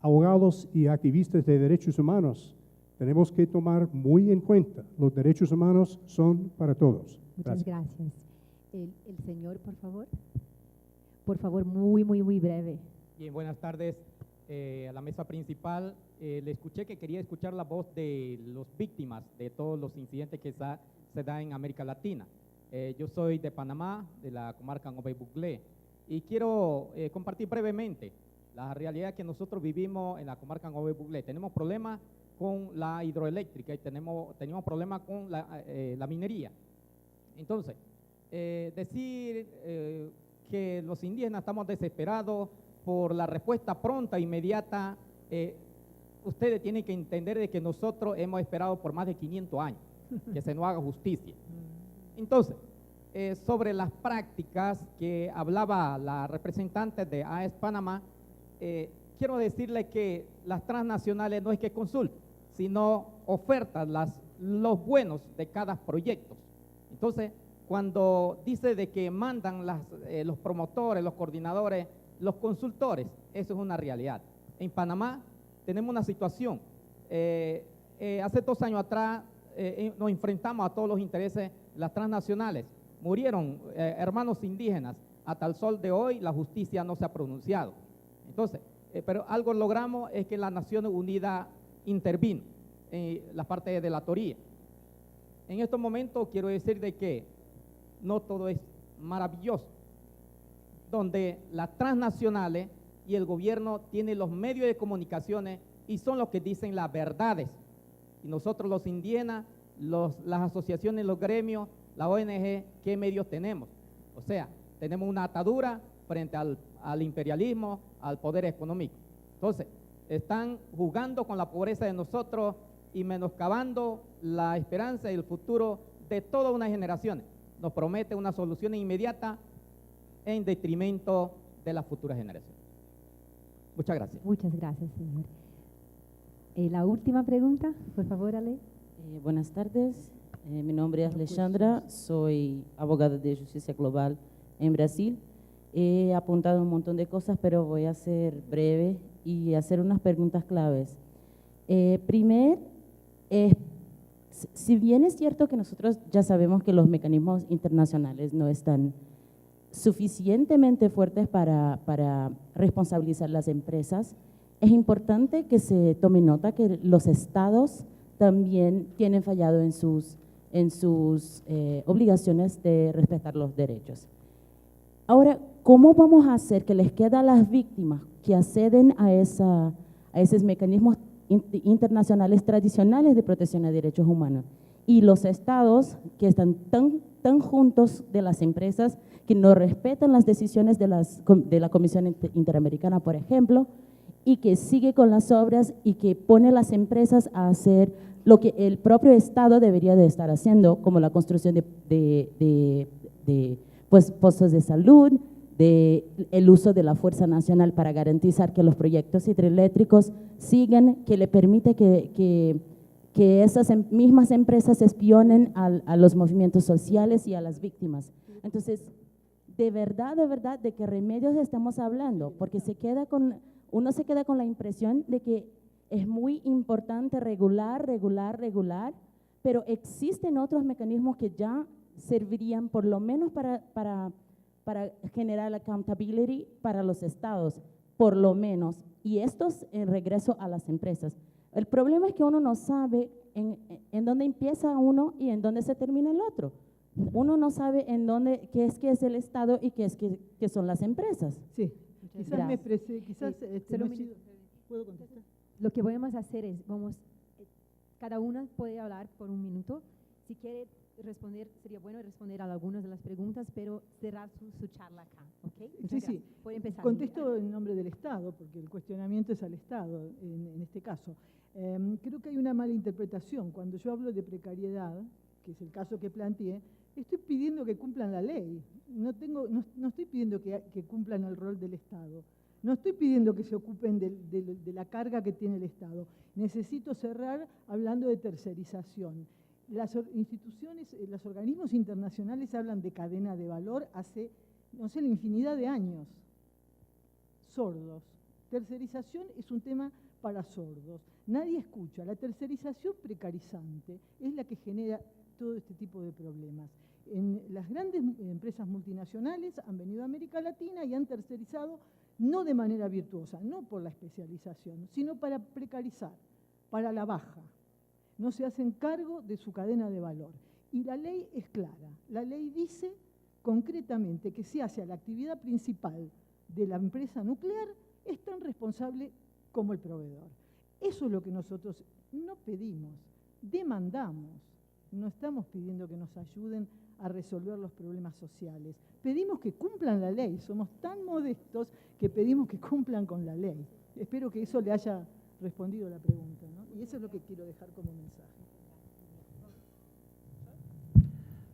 abogados y activistas de derechos humanos, tenemos que tomar muy en cuenta. Los derechos humanos son para todos. Muchas gracias. El señor, por favor. Por favor, muy breve. Bien, buenas tardes a la mesa principal. Le escuché que quería escuchar la voz de las víctimas de todos los incidentes que se dan en América Latina. Yo soy de Panamá, de la comarca Nové-Buglé, y quiero compartir brevemente la realidad que nosotros vivimos en la comarca Nové-Buglé. Tenemos problemas con la hidroeléctrica y tenemos problemas con la minería. Entonces, decir que los indígenas estamos desesperados por la respuesta pronta e inmediata ustedes tienen que entender de que nosotros hemos esperado por más de 500 años que se nos haga justicia. Entonces, sobre las prácticas que hablaba la representante de AES Panamá, quiero decirle que las transnacionales no es que consulten, sino ofertan los buenos de cada proyecto. Entonces, cuando dice de que mandan los promotores, los coordinadores, los consultores, eso es una realidad. En Panamá tenemos una situación. Hace 2 años atrás nos enfrentamos a todos los intereses de las transnacionales. Murieron hermanos indígenas. Hasta el sol de hoy la justicia no se ha pronunciado. Entonces, pero algo logramos es que la Naciones Unidas intervino en la parte de la autoría. En estos momentos quiero decir de que no todo es maravilloso, donde las transnacionales y el gobierno tienen los medios de comunicaciones y son los que dicen las verdades. Y nosotros los indígenas, las asociaciones, los gremios, la ONG, ¿qué medios tenemos? O sea, tenemos una atadura frente al imperialismo, al poder económico. Entonces, están jugando con la pobreza de nosotros y menoscabando la esperanza y el futuro de toda una generación. Nos promete una solución inmediata en detrimento de las futuras generaciones. Muchas gracias. Muchas gracias, señor. La última pregunta, por favor, Ale. Buenas tardes, mi nombre es Alexandra, soy abogada de justicia global en Brasil. He apuntado un montón de cosas, pero voy a ser breve y hacer unas preguntas claves. Primero, si bien es cierto que nosotros ya sabemos que los mecanismos internacionales no están suficientemente fuertes para responsabilizar las empresas, es importante que se tome nota que los estados también tienen fallado en sus obligaciones de respetar los derechos. Ahora, ¿cómo vamos a hacer que les quede a las víctimas que acceden a esos mecanismos internacionales tradicionales de protección de derechos humanos y los estados que están tan juntos de las empresas que no respetan las decisiones de la Comisión Interamericana, por ejemplo, y que sigue con las obras y que pone a las empresas a hacer lo que el propio Estado debería de estar haciendo, como la construcción de puestos de salud, el uso de la Fuerza Nacional para garantizar que los proyectos hidroeléctricos sigan, que le permite que esas mismas empresas espionen a los movimientos sociales y a las víctimas. Entonces, de verdad, ¿de qué remedios estamos hablando? Porque uno se queda con la impresión de que es muy importante regular, pero existen otros mecanismos que ya servirían por lo menos para generar accountability para los estados, por lo menos, y estos en regreso a las empresas. El problema es que uno no sabe en dónde empieza uno y en dónde se termina el otro. Uno no sabe qué es el Estado y qué son las empresas. Sí, quizás ¿puedo contestar? Lo que podemos hacer es, cada una puede hablar por 1 minuto. Si quiere responder, sería bueno responder a algunas de las preguntas, pero cerrar su charla acá, ¿ok? Sí. Puede empezar. Contesto en nombre del Estado, porque el cuestionamiento es al Estado en este caso. Creo que hay una mala interpretación. Cuando yo hablo de precariedad, que es el caso que planteé, estoy pidiendo que cumplan la ley. No estoy pidiendo que cumplan el rol del Estado. No estoy pidiendo que se ocupen de la carga que tiene el Estado. Necesito cerrar hablando de tercerización. Las instituciones, los organismos internacionales hablan de cadena de valor hace, no sé, la infinidad de años. Sordos. Tercerización es un tema para sordos. Nadie escucha. La tercerización precarizante es la que genera todo este tipo de problemas. Las grandes empresas multinacionales han venido a América Latina y han tercerizado no de manera virtuosa, no por la especialización, sino para precarizar, para la baja. No se hacen cargo de su cadena de valor. Y la ley es clara. La ley dice concretamente que si hace la actividad principal de la empresa nuclear, es tan responsable como el proveedor. Eso es lo que nosotros no pedimos, demandamos. No estamos pidiendo que nos ayuden a resolver los problemas sociales. Pedimos que cumplan la ley. Somos tan modestos que pedimos que cumplan con la ley. Espero que eso le haya respondido la pregunta, ¿no? Y eso es lo que quiero dejar como mensaje.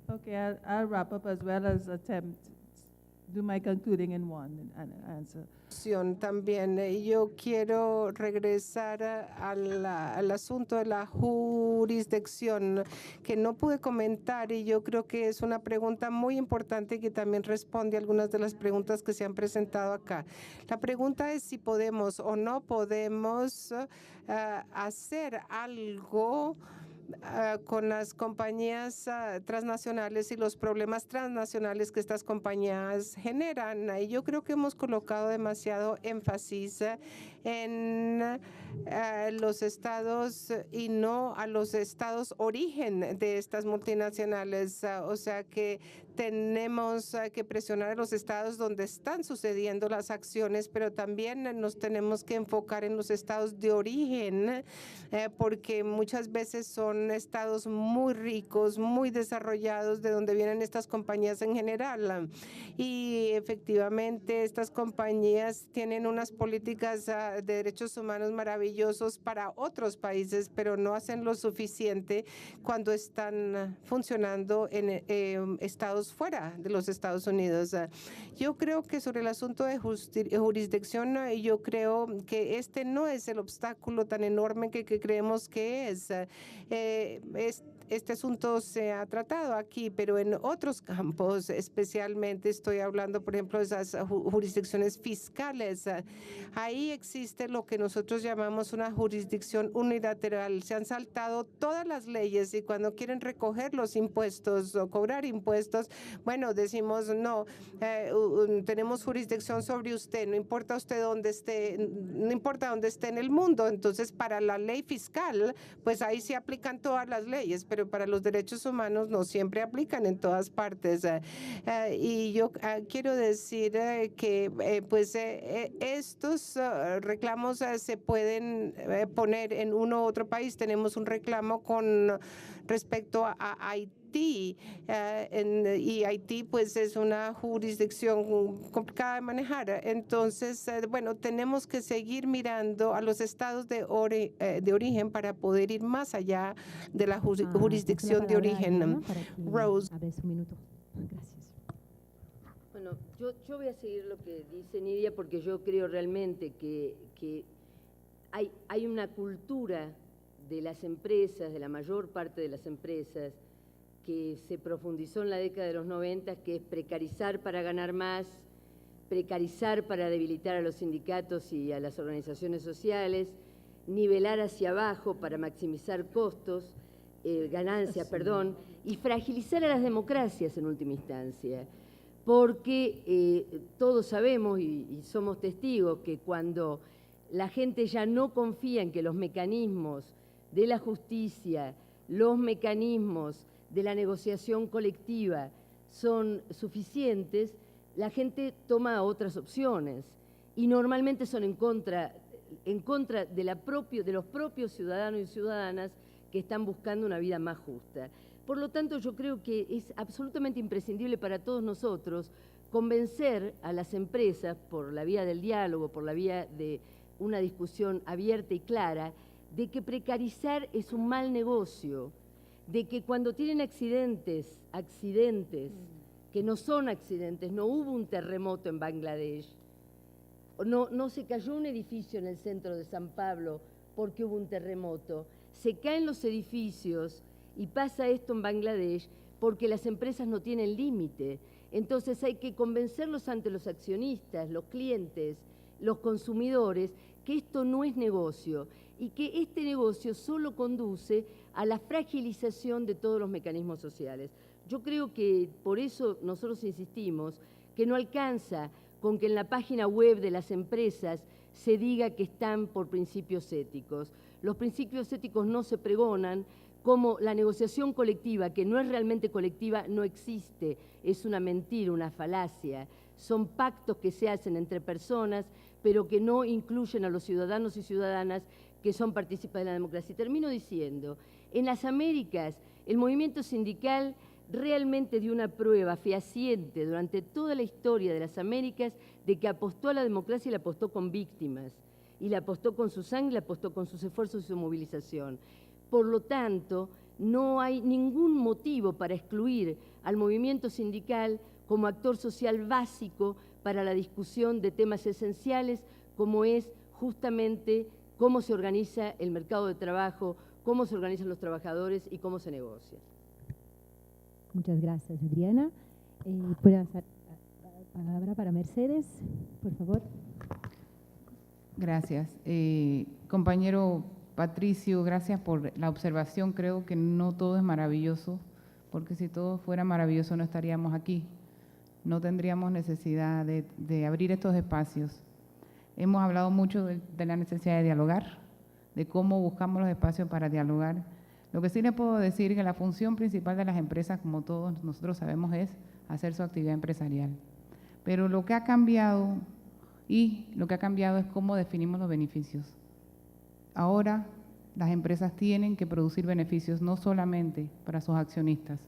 Okay, I'll wrap up as well as attempt do my concluding in one answer. También yo quiero regresar al asunto de la jurisdicción que no pude comentar, y yo creo que es una pregunta muy importante que también responde a algunas de las preguntas que se han presentado acá. La pregunta es si podemos o no podemos hacer algo con las compañías transnacionales y los problemas transnacionales que estas compañías generan. Y yo creo que hemos colocado demasiado énfasis en los estados y no a los estados origen de estas multinacionales. O sea que tenemos que presionar a los estados donde están sucediendo las acciones, pero también nos tenemos que enfocar en los estados de origen, porque muchas veces son estados muy ricos, muy desarrollados, de donde vienen estas compañías en general. Y efectivamente estas compañías tienen unas políticas de derechos humanos maravillosos para otros países, pero no hacen lo suficiente cuando están funcionando en estados fuera de los Estados Unidos. Yo creo que sobre el asunto de jurisdicción, yo creo que este no es el obstáculo tan enorme que creemos que es. Este asunto se ha tratado aquí, pero en otros campos, especialmente estoy hablando, por ejemplo, de esas jurisdicciones fiscales. Ahí existe lo que nosotros llamamos una jurisdicción unilateral. Se han saltado todas las leyes y cuando quieren recoger los impuestos o cobrar impuestos, bueno, decimos no, tenemos jurisdicción sobre usted, no importa usted dónde esté, no importa dónde esté en el mundo. Entonces, para la ley fiscal, pues ahí se aplican todas las leyes, pero para los derechos humanos no siempre aplican en todas partes. Y yo quiero decir que pues estos reclamos se pueden poner en uno u otro país. Tenemos un reclamo con respecto a Haití. Y Haití pues es una jurisdicción complicada de manejar. Entonces, bueno, tenemos que seguir mirando a los estados de origen para poder ir más allá de la jurisdicción de origen. Rose. A ver, un minuto. Gracias. Bueno, yo voy a seguir lo que dice Nidia, porque yo creo realmente que hay una cultura de las empresas, de la mayor parte de las empresas, que se profundizó en la década de los 90, que es precarizar para ganar más, precarizar para debilitar a los sindicatos y a las organizaciones sociales, nivelar hacia abajo para maximizar costos, ganancias, perdón, y fragilizar a las democracias en última instancia. Porque todos sabemos y somos testigos que cuando la gente ya no confía en que los mecanismos de la justicia, los mecanismos de la negociación colectiva son suficientes, la gente toma otras opciones y normalmente son en contra de los propios ciudadanos y ciudadanas que están buscando una vida más justa. Por lo tanto, yo creo que es absolutamente imprescindible para todos nosotros convencer a las empresas por la vía del diálogo, por la vía de una discusión abierta y clara, de que precarizar es un mal negocio, de que cuando tienen accidentes que no son accidentes, no hubo un terremoto en Bangladesh, no se cayó un edificio en el centro de San Pablo porque hubo un terremoto, se caen los edificios y pasa esto en Bangladesh porque las empresas no tienen límite. Entonces hay que convencerlos ante los accionistas, los clientes, los consumidores, que esto no es negocio y que este negocio solo conduce a la fragilización de todos los mecanismos sociales. Yo creo que por eso nosotros insistimos que no alcanza con que en la página web de las empresas se diga que están por principios éticos. Los principios éticos no se pregonan, como la negociación colectiva, que no es realmente colectiva, no existe, es una mentira, una falacia. Son pactos que se hacen entre personas, pero que no incluyen a los ciudadanos y ciudadanas que son participantes de la democracia. Y termino diciendo, en las Américas, el movimiento sindical realmente dio una prueba fehaciente durante toda la historia de las Américas de que apostó a la democracia y la apostó con víctimas. y le apostó con su sangre, le apostó con sus esfuerzos y su movilización. Por lo tanto, no hay ningún motivo para excluir al movimiento sindical como actor social básico para la discusión de temas esenciales como es justamente cómo se organiza el mercado de trabajo, cómo se organizan los trabajadores y cómo se negocia. Muchas gracias, Adriana. ¿Puedo hacer la palabra para Mercedes, por favor? Gracias. Compañero Patricio, gracias por la observación. Creo que no todo es maravilloso, porque si todo fuera maravilloso no estaríamos aquí. No tendríamos necesidad de abrir estos espacios. Hemos hablado mucho de la necesidad de dialogar, de cómo buscamos los espacios para dialogar. Lo que sí le puedo decir es que la función principal de las empresas, como todos nosotros sabemos, es hacer su actividad empresarial. Pero lo que ha cambiado es cómo definimos los beneficios. Ahora las empresas tienen que producir beneficios no solamente para sus accionistas,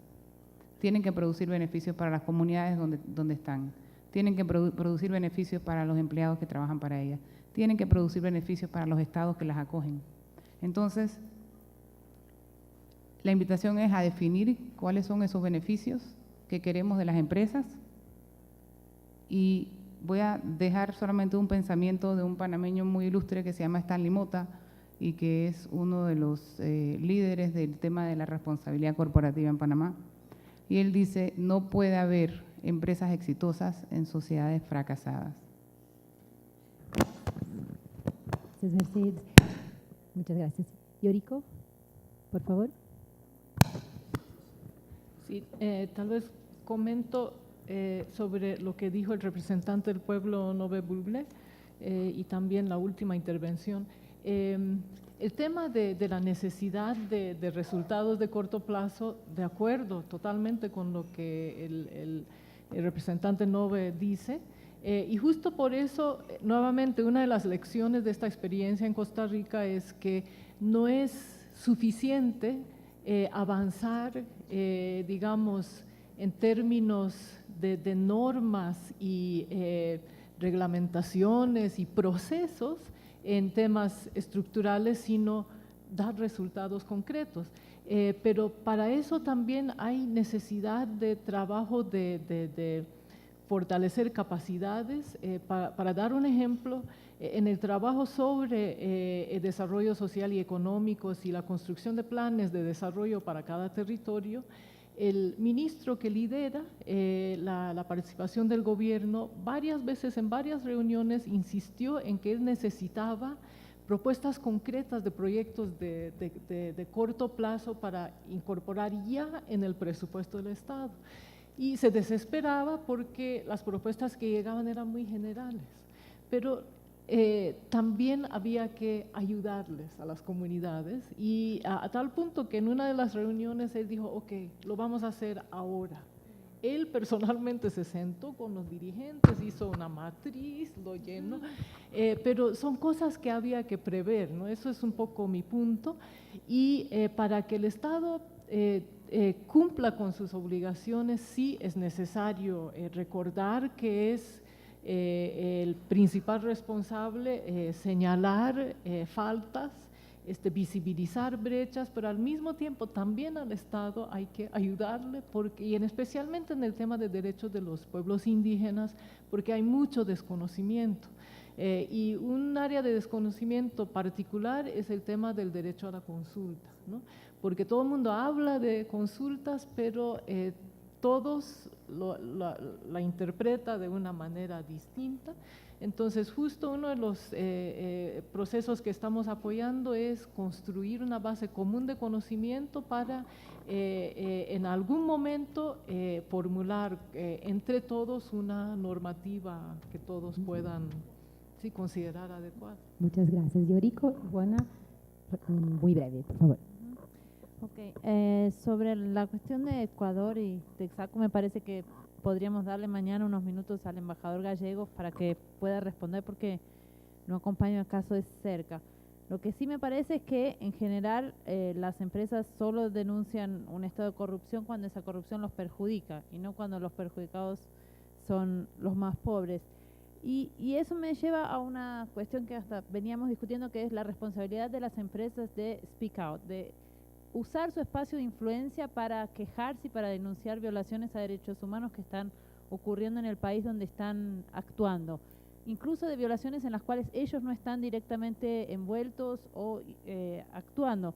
tienen que producir beneficios para las comunidades donde están, tienen que producir beneficios para los empleados que trabajan para ellas, tienen que producir beneficios para los estados que las acogen. Entonces, la invitación es a definir cuáles son esos beneficios que queremos de las empresas, y voy a dejar solamente un pensamiento de un panameño muy ilustre que se llama Stanley Mota y que es uno de los líderes del tema de la responsabilidad corporativa en Panamá. Y él dice, no puede haber empresas exitosas en sociedades fracasadas. Gracias, Mercedes. Muchas gracias. Yorico, por favor. Sí, tal vez comento sobre lo que dijo el representante del pueblo Nové Bulblé y también la última intervención. El tema de la necesidad de resultados de corto plazo, de acuerdo totalmente con lo que el representante Nové dice, y justo por eso, nuevamente, una de las lecciones de esta experiencia en Costa Rica es que no es suficiente avanzar, digamos, en términos de normas y reglamentaciones y procesos en temas estructurales, sino dar resultados concretos. Pero para eso también hay necesidad de trabajo de fortalecer capacidades. Para dar un ejemplo, en el trabajo sobre el desarrollo social y económico y la construcción de planes de desarrollo para cada territorio, el ministro que lidera la participación del gobierno varias veces en varias reuniones insistió en que él necesitaba propuestas concretas de proyectos de corto plazo para incorporar ya en el presupuesto del Estado. Y se desesperaba porque las propuestas que llegaban eran muy generales, pero también había que ayudarles a las comunidades y a tal punto que en una de las reuniones él dijo, ok, lo vamos a hacer ahora. Él personalmente se sentó con los dirigentes, hizo una matriz, lo llenó, pero son cosas que había que prever, ¿no? Eso es un poco mi punto. Y para que el Estado cumpla con sus obligaciones, sí es necesario recordar que es el principal responsable señalar faltas, visibilizar brechas, pero al mismo tiempo también al Estado hay que ayudarle, y especialmente en el tema de derechos de los pueblos indígenas, porque hay mucho desconocimiento. Y un área de desconocimiento particular es el tema del derecho a la consulta, ¿no? Porque todo el mundo habla de consultas, pero todos la interpreta de una manera distinta. Entonces, justo uno de los procesos que estamos apoyando es construir una base común de conocimiento para en algún momento formular entre todos una normativa que todos puedan considerar adecuada. Muchas gracias, Yorico. Juana, muy breve, por favor. Sobre la cuestión de Ecuador y Texaco, me parece que podríamos darle mañana unos minutos al embajador Gallegos para que pueda responder, porque no acompaño el caso de cerca. Lo que sí me parece es que en general las empresas solo denuncian un estado de corrupción cuando esa corrupción los perjudica y no cuando los perjudicados son los más pobres. Y eso me lleva a una cuestión que hasta veníamos discutiendo, que es la responsabilidad de las empresas de speak out, de usar su espacio de influencia para quejarse y para denunciar violaciones a derechos humanos que están ocurriendo en el país donde están actuando, incluso de violaciones en las cuales ellos no están directamente envueltos o actuando,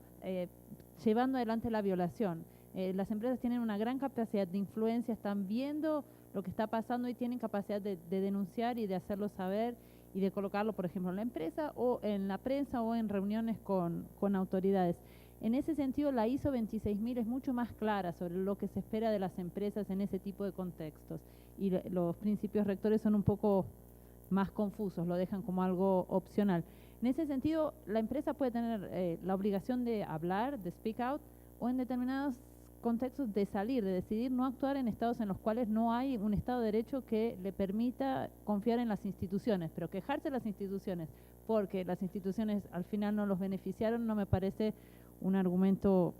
llevando adelante la violación. Las empresas tienen una gran capacidad de influencia, están viendo lo que está pasando y tienen capacidad de denunciar y de hacerlo saber y de colocarlo, por ejemplo, en la empresa o en la prensa o en reuniones con autoridades. En ese sentido, la ISO 26000 es mucho más clara sobre lo que se espera de las empresas en ese tipo de contextos, y los principios rectores son un poco más confusos, lo dejan como algo opcional. En ese sentido, la empresa puede tener la obligación de hablar, de speak out, o en determinados contextos de salir, de decidir no actuar en estados en los cuales no hay un Estado de Derecho que le permita confiar en las instituciones, pero quejarse de las instituciones porque las instituciones al final no los beneficiaron no me parece un argumento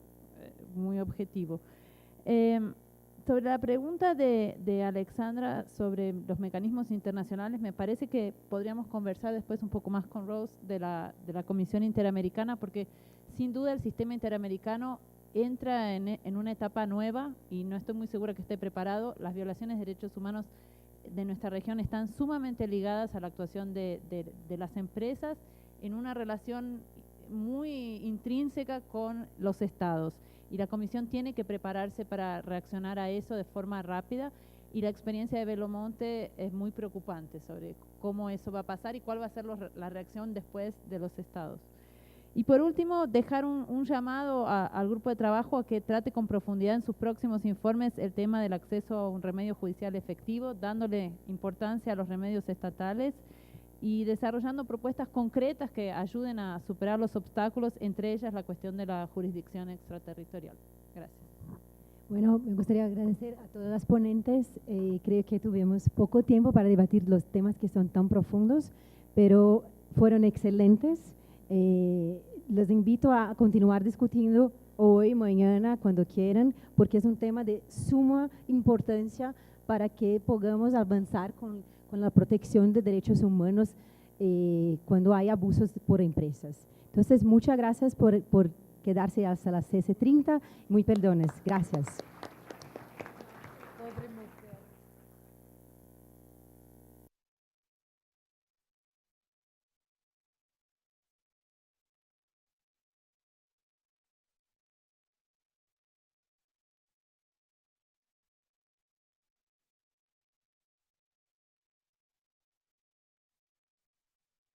muy objetivo. Sobre la pregunta de Alexandra sobre los mecanismos internacionales, me parece que podríamos conversar después un poco más con Rose de la Comisión Interamericana, porque sin duda el sistema interamericano entra en una etapa nueva y no estoy muy segura que esté preparado. Las violaciones de derechos humanos de nuestra región están sumamente ligadas a la actuación de las empresas en una relación muy intrínseca con los estados, y la Comisión tiene que prepararse para reaccionar a eso de forma rápida, y la experiencia de Belo Monte es muy preocupante sobre cómo eso va a pasar y cuál va a ser la reacción después de los estados. Y por último, dejar un llamado al grupo de trabajo a que trate con profundidad en sus próximos informes el tema del acceso a un remedio judicial efectivo, dándole importancia a los remedios estatales y desarrollando propuestas concretas que ayuden a superar los obstáculos, entre ellas la cuestión de la jurisdicción extraterritorial. Gracias. Bueno, me gustaría agradecer a todas las ponentes. Creo que tuvimos poco tiempo para debatir los temas que son tan profundos, pero fueron excelentes. Les invito a continuar discutiendo hoy, mañana, cuando quieran, porque es un tema de suma importancia para que podamos avanzar con la protección de derechos humanos cuando hay abusos por empresas. Entonces, muchas gracias por quedarse hasta las 6:30. Muy perdones. Gracias.